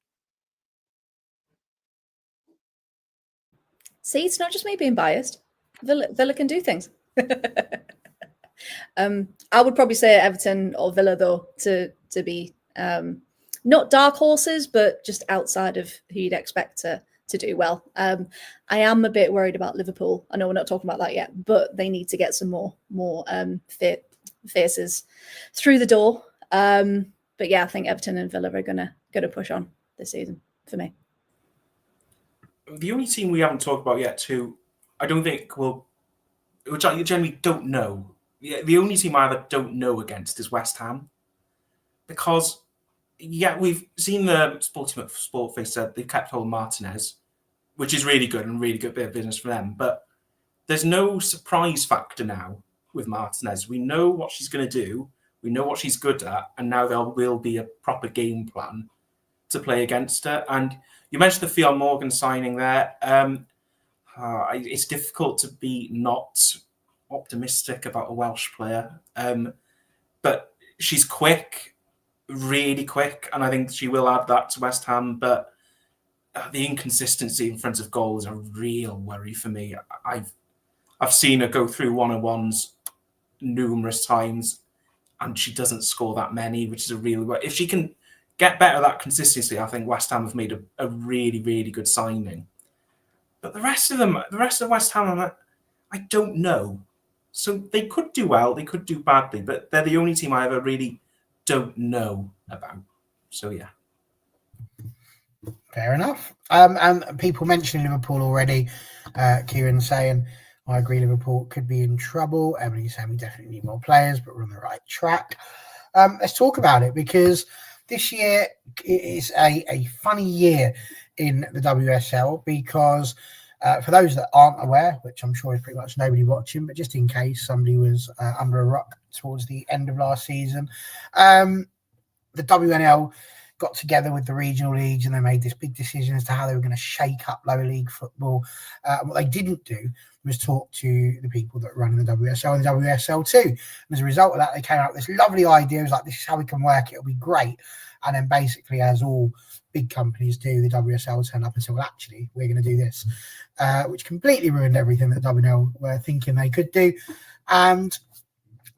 See, it's not just me being biased. Villa can do things. I would probably say Everton or Villa, though, to be not dark horses, but just outside of who you'd expect to do well. I am a bit worried about Liverpool. I know we're not talking about that yet, but they need to get some more faces through the door. But yeah, I think Everton and Villa are gonna push on this season for me. The only team we haven't talked about yet, who I don't think will, which I generally don't know. The only team I either don't know against is West Ham, because we've seen the Sport Face said they've kept hold of Martinez, which is really good and really good bit of business for them. But there's no surprise factor now with Martinez. We know what she's going to do. We know what she's good at, and now there will be a proper game plan to play against her. And you mentioned the Fionn Morgan signing there. It's difficult to be not optimistic about a Welsh player, but she's quick, really quick, and I think she will add that to West Ham. But the inconsistency in front of goal is a real worry for me. I've seen her go through one-on-ones numerous times, and she doesn't score that many, which is a real worry. If she can get better at that consistency, I think West Ham have made a really, really good signing. But the rest of West Ham, I don't know. So they could do well, they could do badly, but they're the only team I ever really don't know about. So yeah. Fair enough. And people mentioning Liverpool already. Kieran saying, I agree Liverpool could be in trouble. Emily saying we definitely need more players, but we're on the right track. Let's talk about it, because this year is a funny year in the WSL, because for those that aren't aware, which I'm sure is pretty much nobody watching, but just in case somebody was under a rock towards the end of last season, the WNL got together with the regional leagues and they made this big decision as to how they were going to shake up lower league football. And what they didn't do was talk to the people that run in the WSL and the WSL too. And as a result of that, they came out with this lovely idea. It was like, this is how we can work it. It'll be great. And then basically, as all big companies do, the WSL turned up and said, well, actually, we're going to do this, which completely ruined everything that the WNL were thinking they could do. And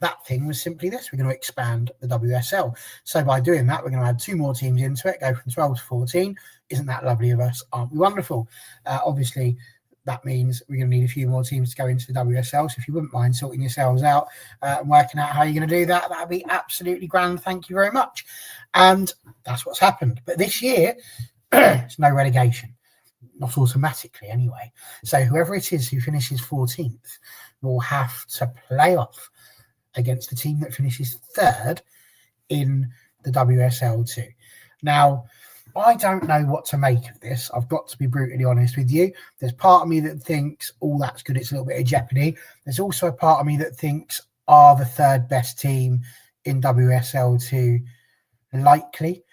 that thing was simply this: we're going to expand the WSL. So by doing that, we're going to add 2 more teams into it, go from 12 to 14. Isn't that lovely of us? Aren't we wonderful? Obviously, that means we're going to need a few more teams to go into the WSL. So if you wouldn't mind sorting yourselves out and working out how you're going to do that, that'd be absolutely grand. Thank you very much. And that's what's happened. But this year, it's no relegation. Not automatically anyway. So whoever it is who finishes 14th will have to play off against the team that finishes 3rd in the WSL2. Now, I don't know what to make of this. I've got to be brutally honest with you. There's part of me that thinks, oh, that's good. It's a little bit of jeopardy. There's also a part of me that thinks, are the 3rd best team in WSL2 likely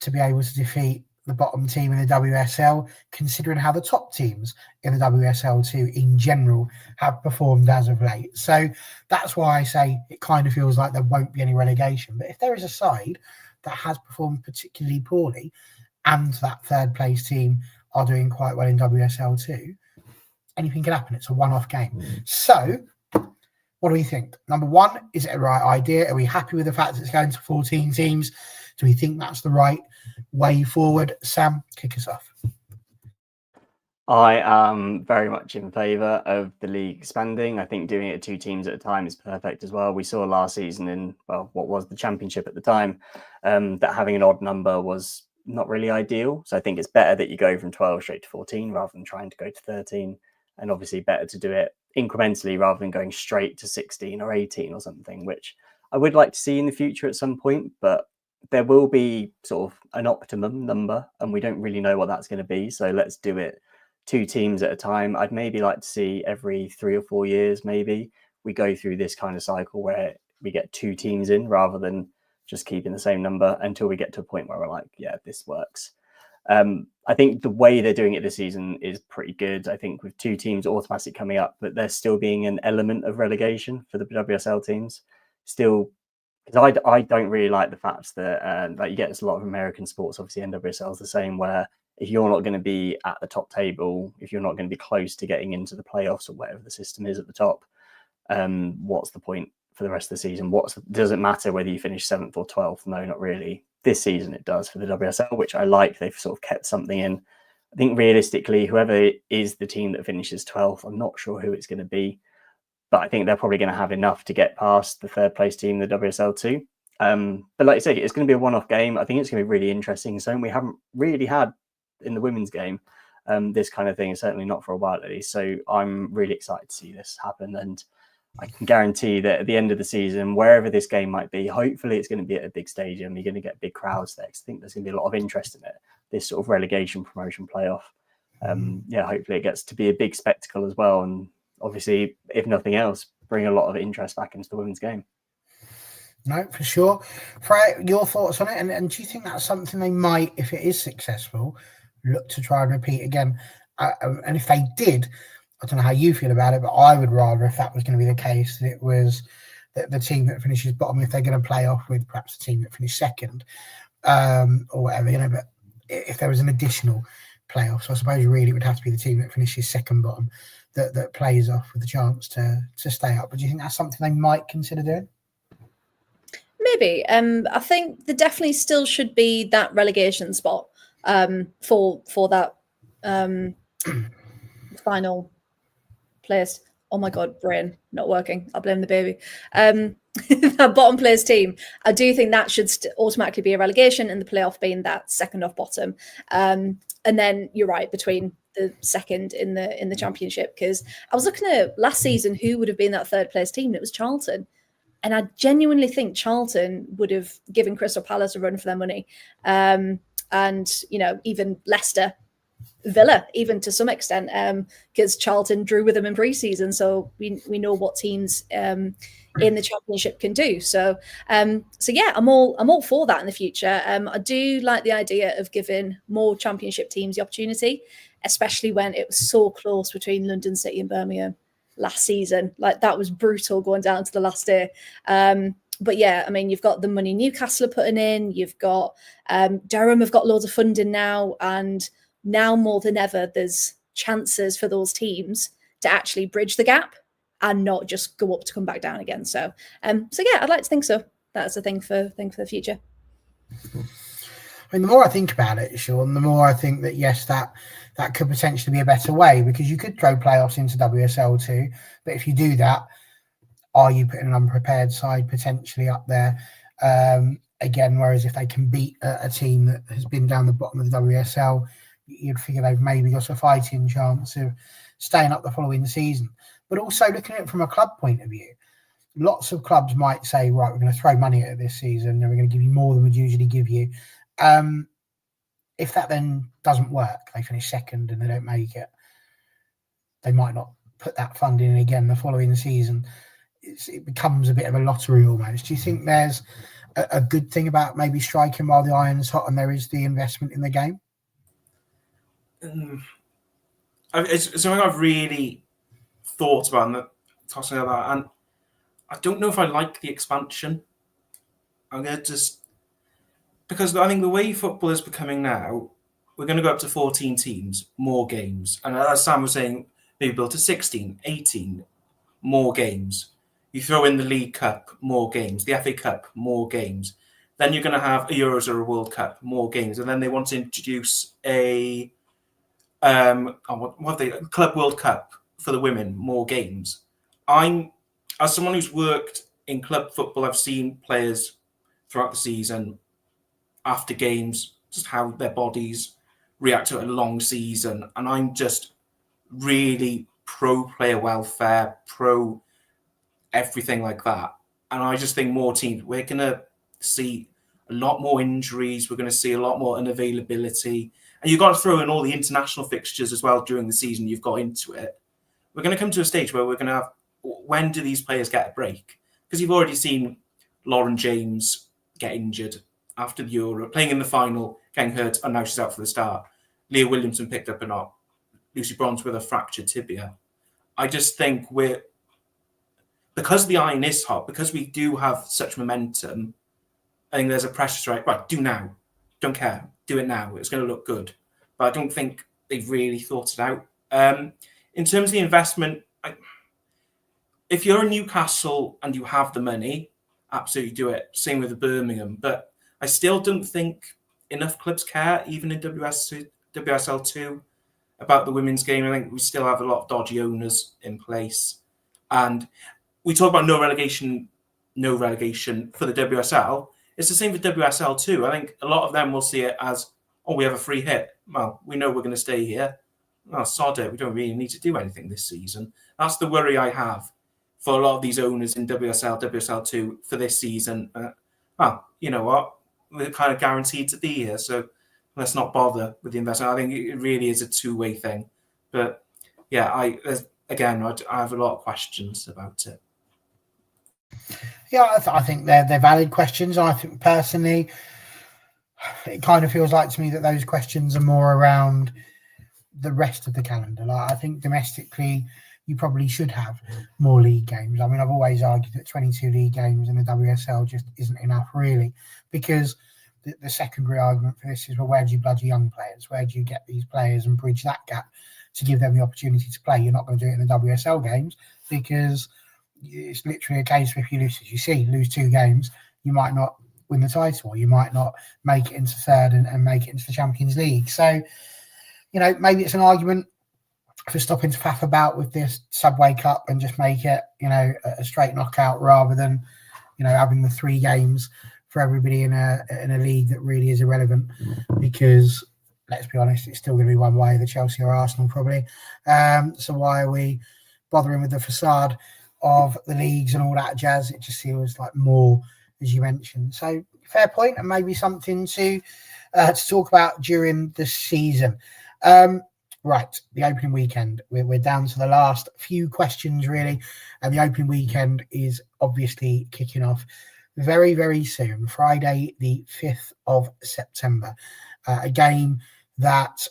to be able to defeat the bottom team in the WSL, considering how the top teams in the WSL2 in general have performed as of late. So that's why I say it kind of feels like there won't be any relegation. But if there is a side that has performed particularly poorly and that 3rd place team are doing quite well in WSL2, anything can happen. It's a one-off game. So what do we think? Number one, is it a right idea? Are we happy with the fact that it's going to 14 teams? Do we think that's the right way forward? Sam, kick us off. I am very much in favour of the league expanding. I think doing it 2 teams at a time is perfect as well. We saw last season in, well, what was the championship at the time, that having an odd number was not really ideal. So I think it's better that you go from 12 straight to 14 rather than trying to go to 13. And obviously better to do it incrementally rather than going straight to 16 or 18 or something, which I would like to see in the future at some point, but there will be sort of an optimum number and we don't really know what that's going to be. So let's do it 2 teams at a time. I'd maybe like to see every 3 or 4 years, maybe we go through this kind of cycle where we get 2 teams in rather than just keeping the same number until we get to a point where we're like, yeah, this works. I think the way they're doing it this season is pretty good. I think with 2 teams automatically coming up, but there still being an element of relegation for the WSL teams. Still, because I don't really like the fact that like you get this a lot of American sports. Obviously, NWSL is the same, where if you're not going to be at the top table, if you're not going to be close to getting into the playoffs or whatever the system is at the top, what's the point for the rest of the season? Does it matter whether you finish 7th or 12th? No, not really. This season it does for the WSL, which I like. They've sort of kept something in. I think realistically, whoever is the team that finishes 12th, I'm not sure who it's going to be, but I think they're probably going to have enough to get past the 3rd place team, the WSL 2. But like I say, it's going to be a one-off game. I think it's going to be really interesting. Something we haven't really had in the women's game, this kind of thing, is certainly not for a while at least. So I'm really excited to see this happen. And I can guarantee that at the end of the season, wherever this game might be, hopefully it's going to be at a big stadium. You're going to get big crowds there. I think there's going to be a lot of interest in it, this sort of relegation promotion playoff. Hopefully it gets to be a big spectacle as well. And obviously, if nothing else, bring a lot of interest back into the women's game. No, for sure. Freya, your thoughts on it? And do you think that's something they might, if it is successful, look to try and repeat again? And if they did, I don't know how you feel about it, but I would rather, if that was going to be the case, that it was the team that finishes bottom, if they're going to play off with perhaps the team that finished 2nd, or whatever, but if there was an additional playoff, so I suppose really it would have to be the team that finishes 2nd bottom that plays off with the chance to stay up. But do you think that's something they might consider doing? Maybe. I think there definitely still should be that relegation spot for that final place. Oh my God, brain not working. I'll blame the baby. That bottom place team. I do think that should automatically be a relegation, and the playoff being that 2nd off bottom. And then you're right, between the 2nd in the championship, because I was looking at last season who would have been that 3rd place team. It was Charlton. And I genuinely think Charlton would have given Crystal Palace a run for their money. And, even Leicester, Villa, even to some extent, because Charlton drew with them in pre-season. So we know what teams in the championship can do. So yeah, I'm all for that in the future. I do like the idea of giving more championship teams the opportunity, especially when it was so close between London City and Birmingham last season. Like, that was brutal going down to the last day. But yeah, I mean, you've got the money Newcastle are putting in, you've got Durham have got loads of funding now, and now more than ever, there's chances for those teams to actually bridge the gap and not just go up to come back down again. So yeah, I'd like to think so. That's a thing for the future. I mean, the more I think about it, Sean, the more I think that, yes, that could potentially be a better way, because you could throw playoffs into WSL too. But if you do that, are you putting an unprepared side potentially up there again? Whereas if they can beat a team that has been down the bottom of the WSL, you'd figure they've maybe got a fighting chance of staying up the following season. But also looking at it from a club point of view, lots of clubs might say, right, we're going to throw money at it this season and we're going to give you more than we'd usually give you. If that then doesn't work, they finish 2nd and they don't make it, they might not put that funding in again the following season. It becomes a bit of a lottery almost. Do you think there's a good thing about maybe striking while the iron's hot and there is the investment in the game? It's something I've really thought about and tossing about, and I don't know if I like the expansion. I'm going to just, because I think the way football is becoming now, we're going to go up to 14 teams, more games. And as Sam was saying, maybe built to 16, 18, more games. You throw in the League Cup, more games. The FA Cup, more games. Then you're going to have a Euros or a World Cup, more games. And then they want to introduce a Club World Cup for the women, more games. As someone who's worked in club football, I've seen players throughout the season, after games, just how their bodies react to a long season. And I'm just really pro player welfare, pro everything like that. And I just think more teams, we're going to see a lot more injuries. We're going to see a lot more unavailability. And you've got to throw in all the international fixtures as well during the season you've got into it. We're going to come to a stage where we're going to have, when do these players get a break? Because you've already seen Lauren James get injured after the Euro, playing in the final, getting hurt, and now she's out for the start. Leah Williamson picked up a knock. Lucy Bronze with a fractured tibia. I just think because the iron is hot, because we do have such momentum, I think there's a pressure strike. Right, do now. Don't care. Do it now. It's going to look good. But I don't think they've really thought it out. In terms of the investment, if you're a Newcastle and you have the money, absolutely do it. Same with the Birmingham. But I still don't think enough clubs care, even in WSL2, about the women's game. I think we still have a lot of dodgy owners in place. And we talk about no relegation for the WSL. It's the same for WSL too. I think a lot of them will see it as, oh, we have a free hit. Well, we know we're going to stay here. Oh, sod it. We don't really need to do anything this season. That's the worry I have for a lot of these owners in WSL, WSL2 for this season. Well, you know what? We're kind of guaranteed to be here, so let's not bother with the investment. I think it really is a two-way thing. But yeah, I have a lot of questions about it. Yeah, I think they're valid questions. I think personally, it kind of feels like to me that those questions are more around the rest of the calendar. Like, I think domestically, you probably should have more league games. I mean, I've always argued that 22 league games in the WSL just isn't enough, really, because the secondary argument for this is, well, where do you blood your young players? Where do you get these players and bridge that gap to give them the opportunity to play? You're not going to do it in the WSL games because it's literally a case of if you lose 2 games, you might not win the title. You might not make it into third and make it into the Champions League. So, you know, maybe it's an argument for stopping to faff about with this Subway Cup and just make it, you know, a straight knockout rather than, you know, having the 3 games for everybody in a league that really is irrelevant. Because let's be honest, it's still going to be one way, the Chelsea or Arsenal probably. So why are we bothering with the facade of the leagues and all that jazz? It just feels like more, as you mentioned. So fair point, and maybe something to talk about during the season. Right, the opening weekend. We're down to the last few questions, really, and the opening weekend is obviously kicking off very, very soon, Friday, the 5th of September. A game that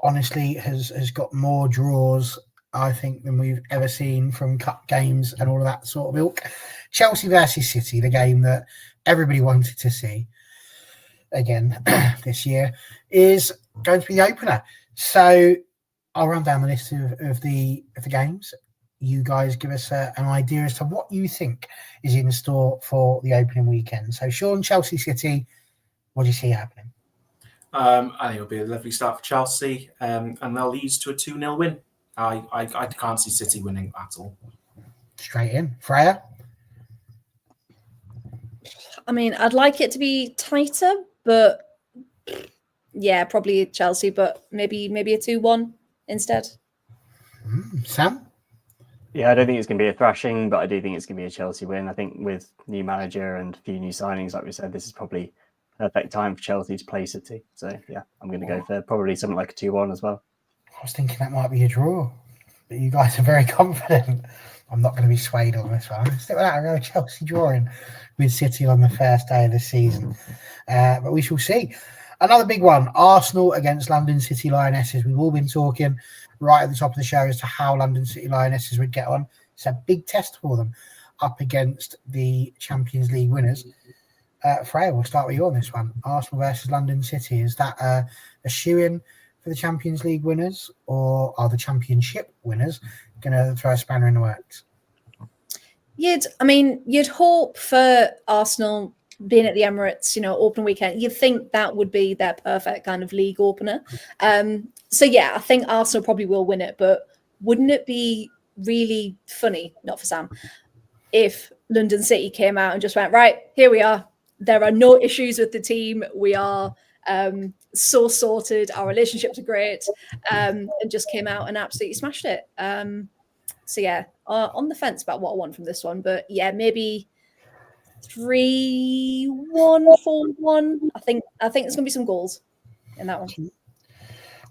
honestly has got more draws, I think, than we've ever seen from cup games and all of that sort of ilk. Chelsea versus City, the game that everybody wanted to see again this year, is going to be the opener. So I'll run down the list of the games. You guys give us an idea as to what you think is in store for the opening weekend. So Sean, Chelsea City, what do you see happening? I think it'll be a lovely start for Chelsea, and they'll lead to a 2-0 win. I can't see City winning at all. Straight in. Freya? I mean, I'd like it to be tighter, but yeah, probably Chelsea, but maybe a 2-1 instead. Sam? Yeah, I don't think it's going to be a thrashing, but I do think it's going to be a Chelsea win. I think with new manager and a few new signings, like we said, this is probably perfect time for Chelsea to play City. So yeah, I'm going to go for probably something like a 2-1 as well. I was thinking that might be a draw, but you guys are very confident. I'm not going to be swayed on this one. Stick with that. I'm going to Chelsea drawing with City on the first day of the season. But we shall see. Another big one, Arsenal against London City Lionesses. We've all been talking right at the top of the show as to how London City Lionesses would get on. It's a big test for them up against the Champions League winners. Freya, we'll start with you on this one. Arsenal versus London City. Is that a shoe-in for the Champions League winners, or are the Championship winners going to throw a spanner in the works? You'd hope for Arsenal being at the Emirates, you know, open weekend. You'd think that would be their perfect kind of league opener. So yeah, I think Arsenal probably will win it, but wouldn't it be really funny, not for Sam, if London City came out and just went, right, here we are. There are no issues with the team. We are so sorted. Our relationships are great, and just came out and absolutely smashed it. So yeah, on the fence about what I want from this one, but yeah, maybe 3-1, 4-1. I think there's gonna be some goals in that one.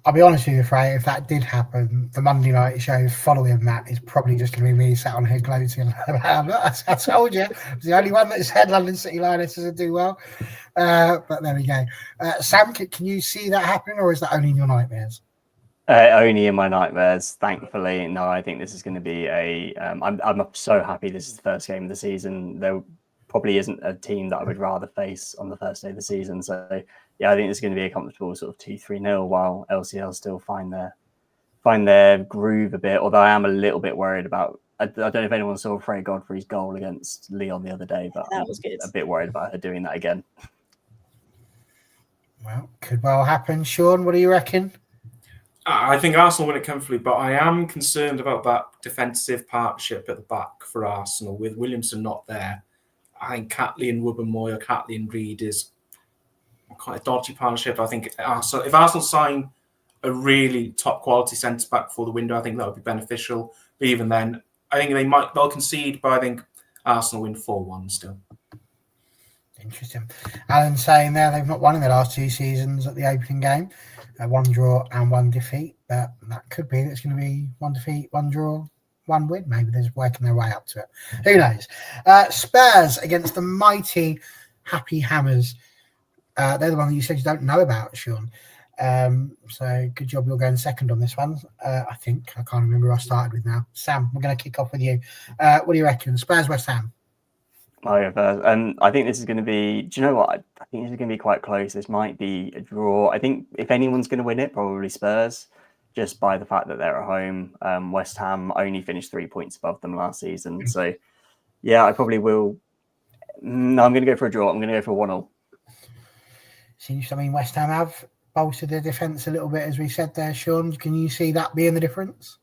I'll be honest with you, Frey, if that did happen, the Monday night show following that is probably just going to be me sat on here gloating. I told you, I was the only one that said London City Lionesses would do well. But there we go. Sam, can you see that happening, or is that only in your nightmares? Only in my nightmares, thankfully. No, I think this is going to be I'm so happy this is the first game of the season. There probably isn't a team that I would rather face on the first day of the season. So yeah, I think it's going to be a comfortable sort of 2-3-0 while LCL still find their groove a bit. Although I am a little bit worried about. I don't know if anyone saw Freya Godfrey's goal against Leon the other day, but that was good. I'm a bit worried about her doing that again. Well, could well happen. Sean, what do you reckon? I think Arsenal win it comfortably, but I am concerned about that defensive partnership at the back for Arsenal with Williamson not there. I think Catley and Wubben-Moy or Catley and Reed is quite a dodgy partnership. I think if Arsenal sign a really top quality centre back for the window, I think that would be beneficial. But even then, I think they'll concede, but I think Arsenal win 4-1 still. Interesting. Alan saying there they've not won in the last 2 seasons at the opening game. 1 draw and 1 defeat. But that could be it's going to be 1 defeat, 1 draw, 1 win. Maybe they're just working their way up to it. Who knows? Spurs against the mighty Happy Hammers. They're the one that you said you don't know about, Sean. So good job you're going second on this one. I think. I can't remember who I started with now. Sam, we're going to kick off with you. What do you reckon? Spurs, West Ham? And I think this is going to be. Do you know what? I think this is going to be quite close. This might be a draw. I think if anyone's going to win it, probably Spurs, just by the fact that they're at home. West Ham only finished 3 points above them last season, so yeah, I probably will. No, I'm going to go for a draw. I'm going to go for 1-1. Seems, I mean, West Ham have bolstered their defence a little bit, as we said there, Sean. Can you see that being the difference?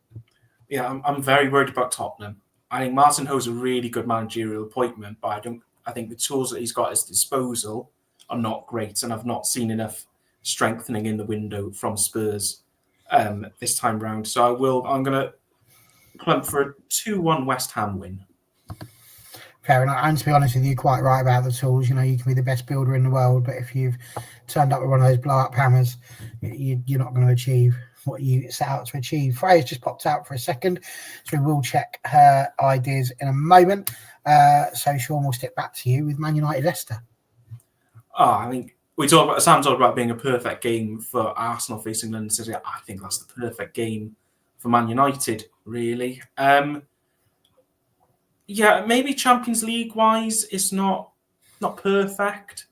Yeah, I'm very worried about Tottenham. I think Martin Ho's a really good managerial appointment, but I think the tools that he's got at his disposal are not great, and I've not seen enough strengthening in the window from Spurs this time round. So I'm going to plump for a 2-1 West Ham win. Fair enough. And to be honest with you, quite right about the tools. You know, you can be the best builder in the world, but if you've turned up with one of those blow-up hammers, you're not going to achieve what you set out to achieve. Freya's just popped out for a second, so we will check her ideas in a moment. So Sean, we'll step back to you with Man United Leicester. I think Sam talked about being a perfect game for Arsenal facing London City. I think that's the perfect game for Man United, really. Yeah, maybe Champions League wise, it's not perfect,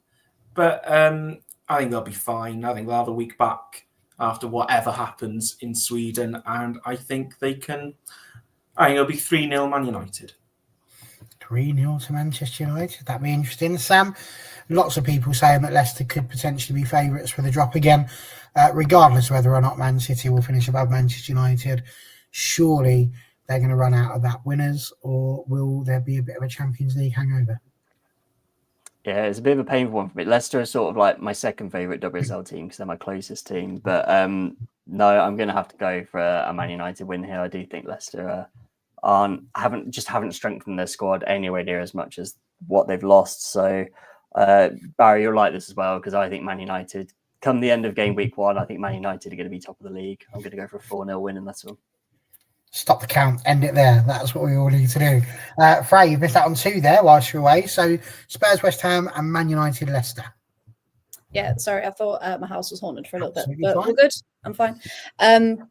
but I think they'll be fine. I think they'll have a week back after whatever happens in Sweden, and I think they can. I think it'll be 3-0 Man United. 3-0 to Manchester United. That'd be interesting. Sam, lots of people saying that Leicester could potentially be favourites for the drop again, regardless of whether or not Man City will finish above Manchester United. Surely they're going to run out of that winners, or will there be a bit of a Champions League hangover? Yeah, it's a bit of a painful one for me. Leicester is sort of like my second favourite WSL team because they're my closest team. But no, I'm going to have to go for a Man United win here. I do think Leicester haven't strengthened their squad anywhere near as much as what they've lost. So Barry, you'll like this as well because I think Man United, come the end of game week 1, I think Man United are going to be top of the league. I'm going to go for a 4-0 win in this one. Stop the count, end it there. That's what we all need to do. Frey, you've missed out on 2 there whilst you're away. So Spurs, West Ham, and Man United, Leicester. Yeah, sorry, I thought my house was haunted for a little Absolutely bit, but fine. we're good. I'm fine.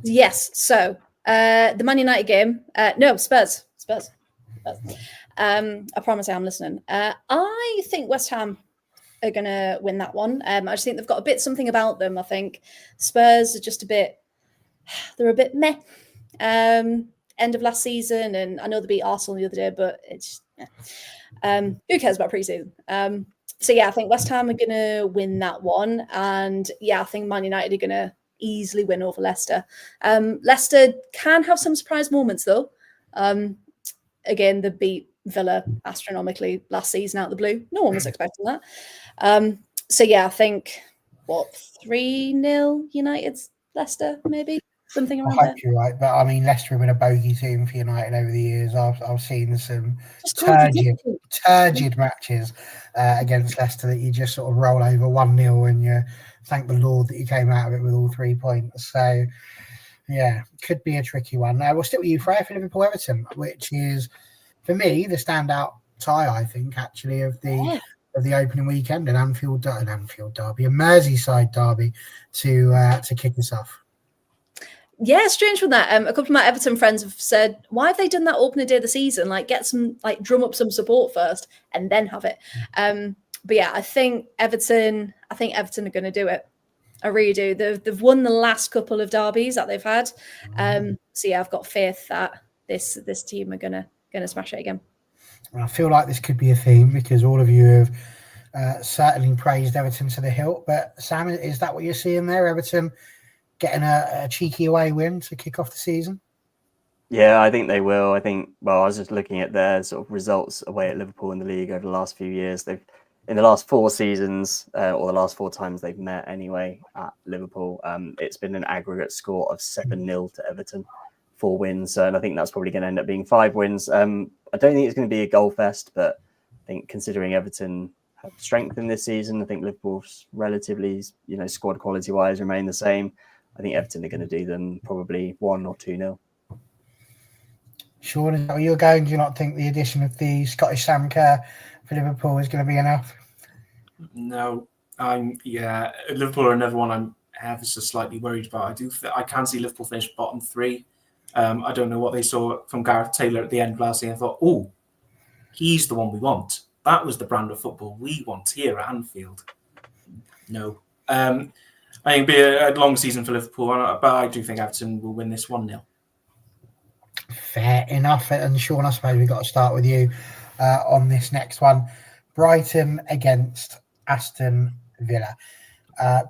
Yes, so the Man United game. No, Spurs. I promise I'm listening. I think West Ham are going to win that one. I just think they've got something about them. I think Spurs are just they're a bit meh. End of last season, and I know they beat Arsenal the other day, but it's who cares about pre-season? So yeah, I think West Ham are going to win that one, and yeah, I think Man United are going to easily win over Leicester. Leicester can have some surprise moments though. Again, they beat Villa astronomically last season out of the blue. No one was expecting that. So yeah, I think what, 3-0 United's Leicester, maybe? Something I around there. hope you're right, but I mean, Leicester have been a bogey team for United over the years. I've seen some Just can't predict it. turgid matches against Leicester that you just sort of roll over 1-0 and you thank the Lord that you came out of it with all 3 points. So, yeah, could be a tricky one. We'll stick with you, Freya, for Liverpool Everton, which is, for me, the standout tie, I think, actually, of the opening weekend, an Anfield derby, a Merseyside derby to kick us off. Yeah, strange from that. A couple of my Everton friends have said, why have they done that opening day of the season? Like, get some, like, drum up some support first and then have it. But yeah, I think Everton are going to do it. I really do. They've won the last couple of derbies that they've had. So yeah, I've got faith that this team are gonna smash it again. I feel like this could be a theme because all of you have certainly praised Everton to the hilt. But Sam, is that what you're seeing there? Everton getting a cheeky away win to kick off the season? Yeah, I think they will. I was just looking at their sort of results away at Liverpool in the league over the last few years. They've, in the last 4 seasons, or the last 4 times they've met anyway at Liverpool, it's been an aggregate score of 7-0 to Everton, 4 wins. And I think that's probably going to end up being 5 wins. I don't think it's going to be a goal fest, but I think considering Everton have strengthened this season, I think Liverpool's relatively, squad quality wise remain the same. I think Everton are going to do them probably 1 or 2-0. Sean, is that where you're going? Do you not think the addition of the Scottish Sam Kerr for Liverpool is going to be enough? No, Liverpool are another one I'm ever so slightly worried about. I can see Liverpool finish bottom 3. I don't know what they saw from Gareth Taylor at the end of last year. I thought, oh, he's the one we want. That was the brand of football we want here at Anfield. No. I think it'll be a long season for Liverpool, but I do think Everton will win this 1-0. Fair enough. And Sean, I suppose we've got to start with you on this next one. Brighton against Aston Villa.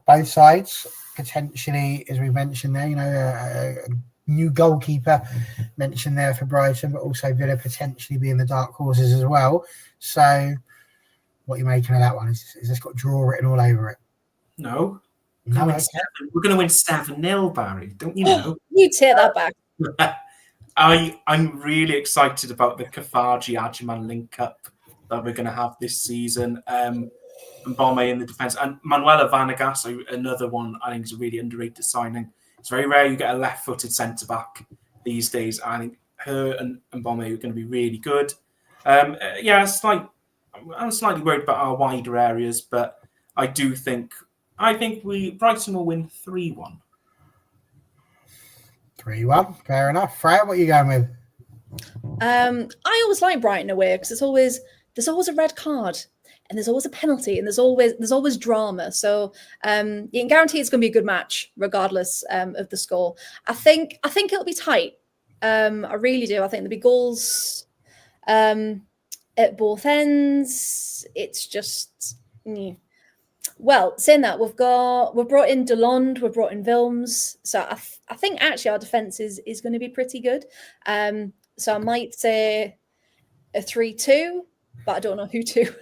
Both sides potentially, as we mentioned there, a new goalkeeper mentioned there for Brighton, but also Villa potentially being the dark horses as well. So what are you making of that one? Is this got draw written all over it? No. No, we're going to win 7-0, Barry. Don't you know? You take that back. I'm really excited about the Kafaji-Ajman link-up that we're going to have this season. And Mbome in the defence. And Manuela Vanagas, another one I think is a really underrated signing. It's very rare you get a left-footed centre-back these days. I think her and Mbome are going to be really good. I'm slightly worried about our wider areas, but I think Brighton will win 3-1. 3-1, fair enough. Freya, what are you going with? I always like Brighton away because there's always a red card and there's always a penalty and there's always drama. So you can guarantee it's going to be a good match regardless of the score. I think it'll be tight. I really do. I think there'll be goals at both ends. It's just. Well, saying that, we've brought in Delond, we've brought in Wilms, so I think actually our defence is going to be pretty good. So I might say a 3-2, but I don't know who to.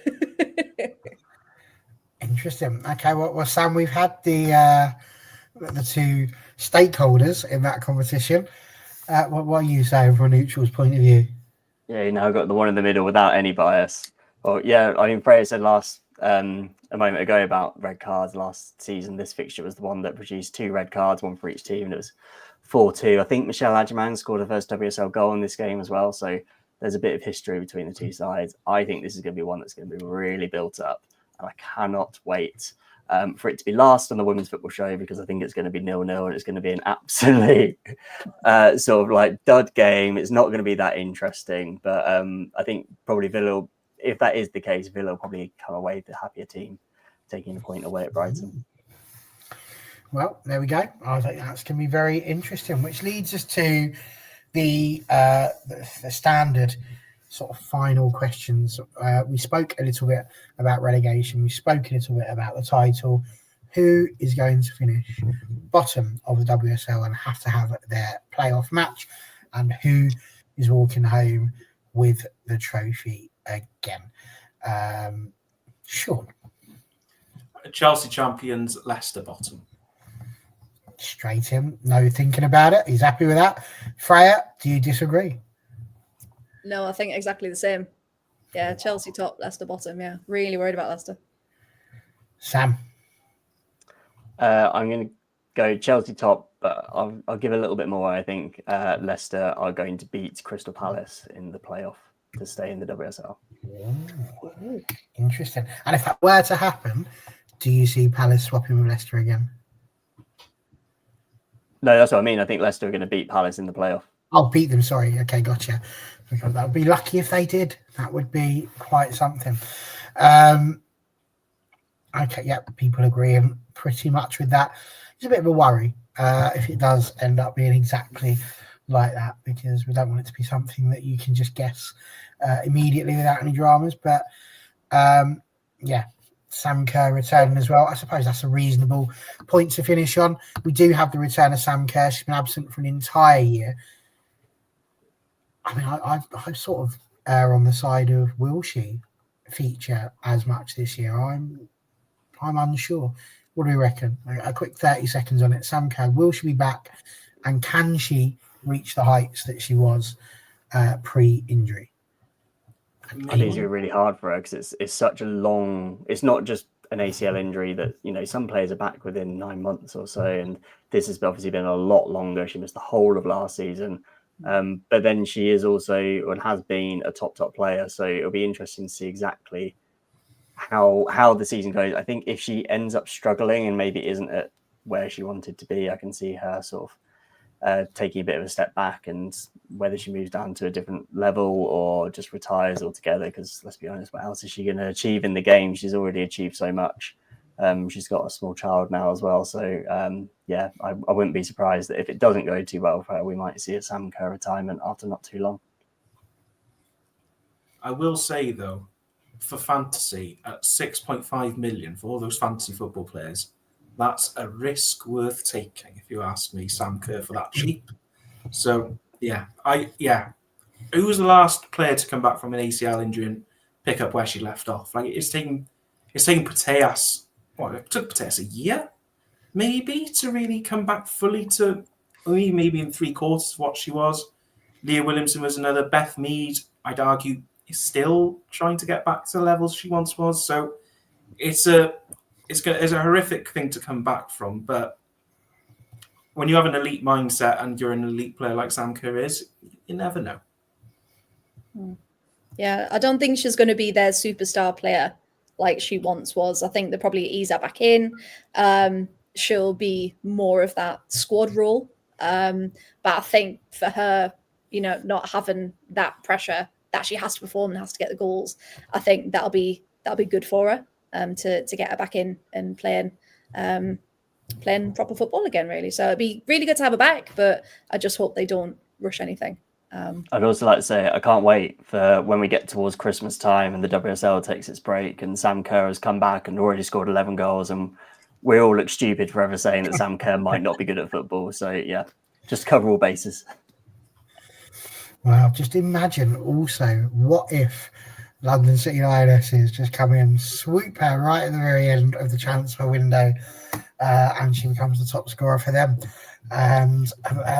Interesting. Okay, well, Sam, we've had the 2 stakeholders in that competition. What are you saying from a neutral's point of view? Yeah, I've got the one in the middle without any bias. Well, yeah, I mean, Freya said a moment ago about red cards last season. This fixture was the one that produced 2 red cards, 1 for each team, and it was 4-2. I think Michelle Adjaman scored her first WSL goal in this game as well, so there's a bit of history between the 2 sides. I think this is going to be one that's going to be really built up, and I cannot wait for it to be last on the Women's Football Show because I think it's going to be 0-0 and it's going to be an absolute sort of like dud game. It's not going to be that interesting, but I think probably Villa, if that is the case, Villa will probably come away the happier team, taking a point away at Brighton. Well, there we go. I think that's going to be very interesting, which leads us to the standard sort of final questions. We spoke a little bit about relegation. We spoke a little bit about the title. Who is going to finish bottom of the WSL and have to have their playoff match? And who is walking home with the trophy again? Sean. Chelsea champions, Leicester bottom. Straight in, no thinking about it. He's happy with that. Freya, do you disagree? No, I think exactly the same. Yeah, Chelsea top, Leicester bottom. Yeah, really worried about Leicester. Sam? I'm going to go Chelsea top, but I'll give a little bit more. I think Leicester are going to beat Crystal Palace in the playoff to stay in the WSL. Ooh, interesting. And if that were to happen, do you see Palace swapping with Leicester again? No, that's what I mean. I think Leicester are going to beat Palace in the playoff. I'll beat them, sorry. Okay, gotcha. Because that would be lucky if they did. That would be quite something. Okay, yeah, people agreeing pretty much with that. It's a bit of a worry if it does end up being exactly like that, because we don't want it to be something that you can just guess immediately without any dramas. But yeah, Sam Kerr returning as well. I suppose that's a reasonable point to finish on. We do have the return of Sam Kerr. She's been absent for an entire year. I mean, I sort of err on the side of will she feature as much this year? I'm unsure. What do we reckon? A quick 30 seconds on it. Sam Kerr, will she be back? And can she reach the heights that she was pre-injury? I think it's going to be really hard for her because it's such a long. It's not just an ACL injury that, you know, some players are back within 9 months or so, and this has obviously been a lot longer. She missed the whole of last season, but then she is also and has been a top player. So it'll be interesting to see exactly how the season goes. I think if she ends up struggling and maybe isn't at where she wanted to be, I can see her sort of taking a bit of a step back, and whether she moves down to a different level or just retires altogether, because let's be honest, what else is she going to achieve in the game? She's already achieved so much. She's got a small child now as well, so yeah, I wouldn't be surprised that if it doesn't go too well for her, we might see a Sam Kerr retirement after not too long. I will say though, for fantasy at 6.5 million for all those fantasy football players, that's a risk worth taking, if you ask me, Sam Kerr, for that cheap. So yeah. Who was the last player to come back from an ACL injury and pick up where she left off? Like it's taking Putellas. What, it took Putellas a year, maybe, to really come back fully to only maybe in 3/4 of what she was. Leah Williamson was another. Beth Mead, I'd argue, is still trying to get back to the levels she once was. So it's a horrific thing to come back from, but when you have an elite mindset and you're an elite player like Sam Kerr is, you never know. Yeah, I don't think she's going to be their superstar player like she once was. I think they'll probably ease her back in. She'll be more of that squad role. But I think for her, you know, not having that pressure that she has to perform and has to get the goals, I think that'll be good for her. To get her back in and playing proper football again, really. So it'd be really good to have her back, but I just hope they don't rush anything. I'd also like to say I can't wait for when we get towards Christmas time and the WSL takes its break and Sam Kerr has come back and already scored 11 goals, and we all look stupid for ever saying that Sam Kerr might not be good at football. So yeah, just cover all bases. Wow, just imagine also, what if London City Lionesses just come in, swoop her right at the very end of the transfer window, and she becomes the top scorer for them, and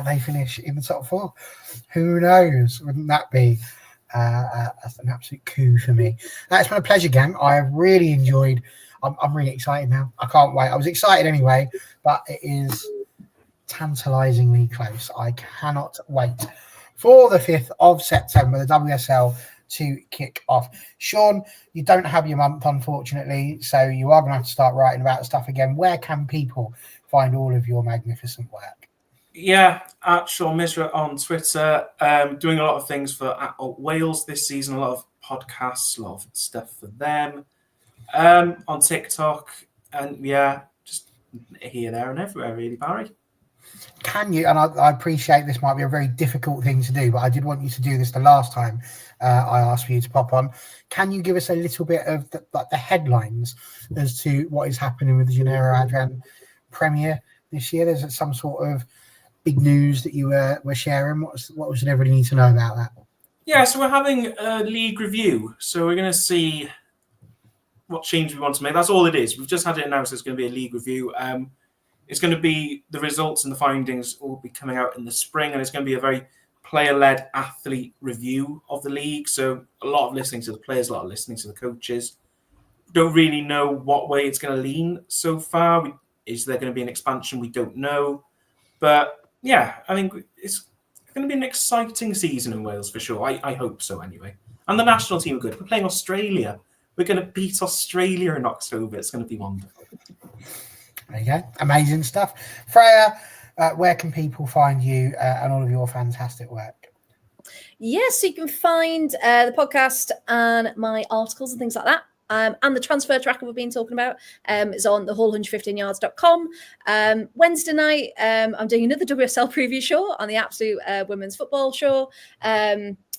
they finish in the top 4. Who knows? Wouldn't that be an absolute coup for me? It's been a pleasure, gang. I have really enjoyed. I'm really excited now. I can't wait. I was excited anyway, but it is tantalisingly close. I cannot wait for the 5th of September, the WSL to kick off. Sean, you don't have your month, unfortunately, so you are going to have to start writing about stuff again. Where can people find all of your magnificent work? Yeah, at Sean Misra on Twitter, doing a lot of things for Adult Wales this season, a lot of podcasts, a lot of stuff for them, on TikTok, and yeah, just here, there, and everywhere, really, Barry. Can you, and I appreciate this might be a very difficult thing to do, but I did want you to do this the last time I asked for you to pop on. Can you give us a little bit of the headlines as to what is happening with the Gennaro Adrian Premier this year? There's some sort of big news that you were sharing. What should everybody need to know about that? Yeah, so we're having a league review. So we're going to see what change we want to make. That's all it is. We've just had it announced it's going to be a league review. It's going to be the results and the findings will be coming out in the spring, and it's going to be a very player-led athlete review of the league. So a lot of listening to the players, a lot of listening to the coaches. Don't really know what way it's going to lean so far. Is there going to be an expansion? We don't know. But yeah, I think it's going to be an exciting season in Wales for sure. I hope so anyway. And the national team are good. We're playing Australia. We're going to beat Australia in October. It's going to be wonderful. There you go. Amazing stuff. Freya, where can people find you and all of your fantastic work? Yes, so you can find the podcast and my articles and things like that. And the transfer tracker we've been talking about is on thewhole115yards.com. Wednesday night, I'm doing another WSL preview show on the Absolute Women's Football Show.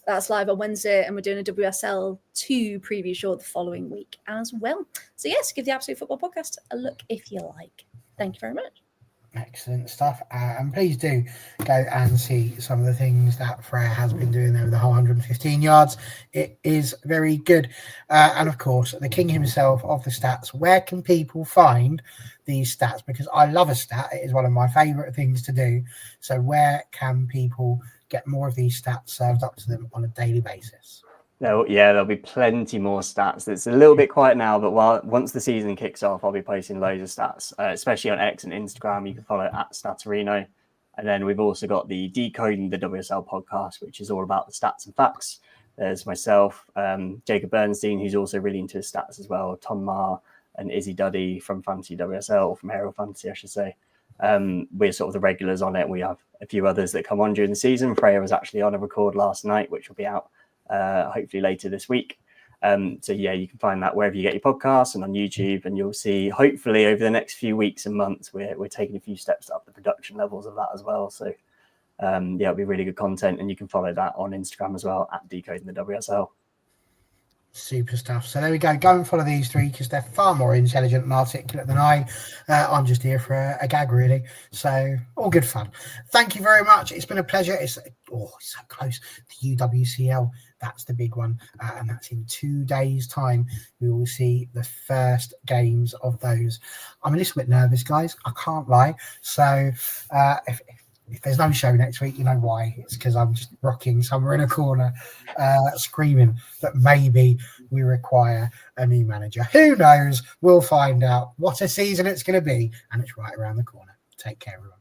That's live on Wednesday, and we're doing a WSL 2 preview show the following week as well. So yes, give the Absolute Football Podcast a look if you like. Thank you very much. Excellent stuff. And please do go and see some of the things that Freya has been doing there with the whole 115 yards. It is very good. And of course, the king himself of the stats. Where can people find these stats? Because I love a stat. It is one of my favourite things to do. So where can people get more of these stats served up to them on a daily basis? There'll be plenty more stats. It's a little bit quiet now, but once the season kicks off, I'll be posting loads of stats, especially on X and Instagram. You can follow at Statarino. And then we've also got the Decoding the WSL podcast, which is all about the stats and facts. There's myself, Jacob Bernstein, who's also really into his stats as well, Tom Marr and Izzy Duddy from Fantasy WSL, from Aerial Fantasy, I should say. We're sort of the regulars on it. We have a few others that come on during the season. Freya was actually on a record last night, which will be out hopefully later this week. So yeah, you can find that wherever you get your podcasts and on YouTube, and you'll see hopefully over the next few weeks and months we're taking a few steps up the production levels of that as well. So it'll be really good content, and you can follow that on Instagram as well at Decoding the WSL. Super stuff. So there we go. Go and follow these three because they're far more intelligent and articulate than I. I'm just here for a gag, really. So all good fun. Thank you very much. It's been a pleasure. It's so close. The UWCL, that's the big one, and that's in 2 days' time. We will see the first games of those. I'm a little bit nervous, guys. I can't lie. So if there's no show next week, you know why. It's because I'm just rocking somewhere in a corner, screaming that maybe we require a new manager. Who knows? We'll find out what a season it's going to be, and it's right around the corner. Take care, everyone.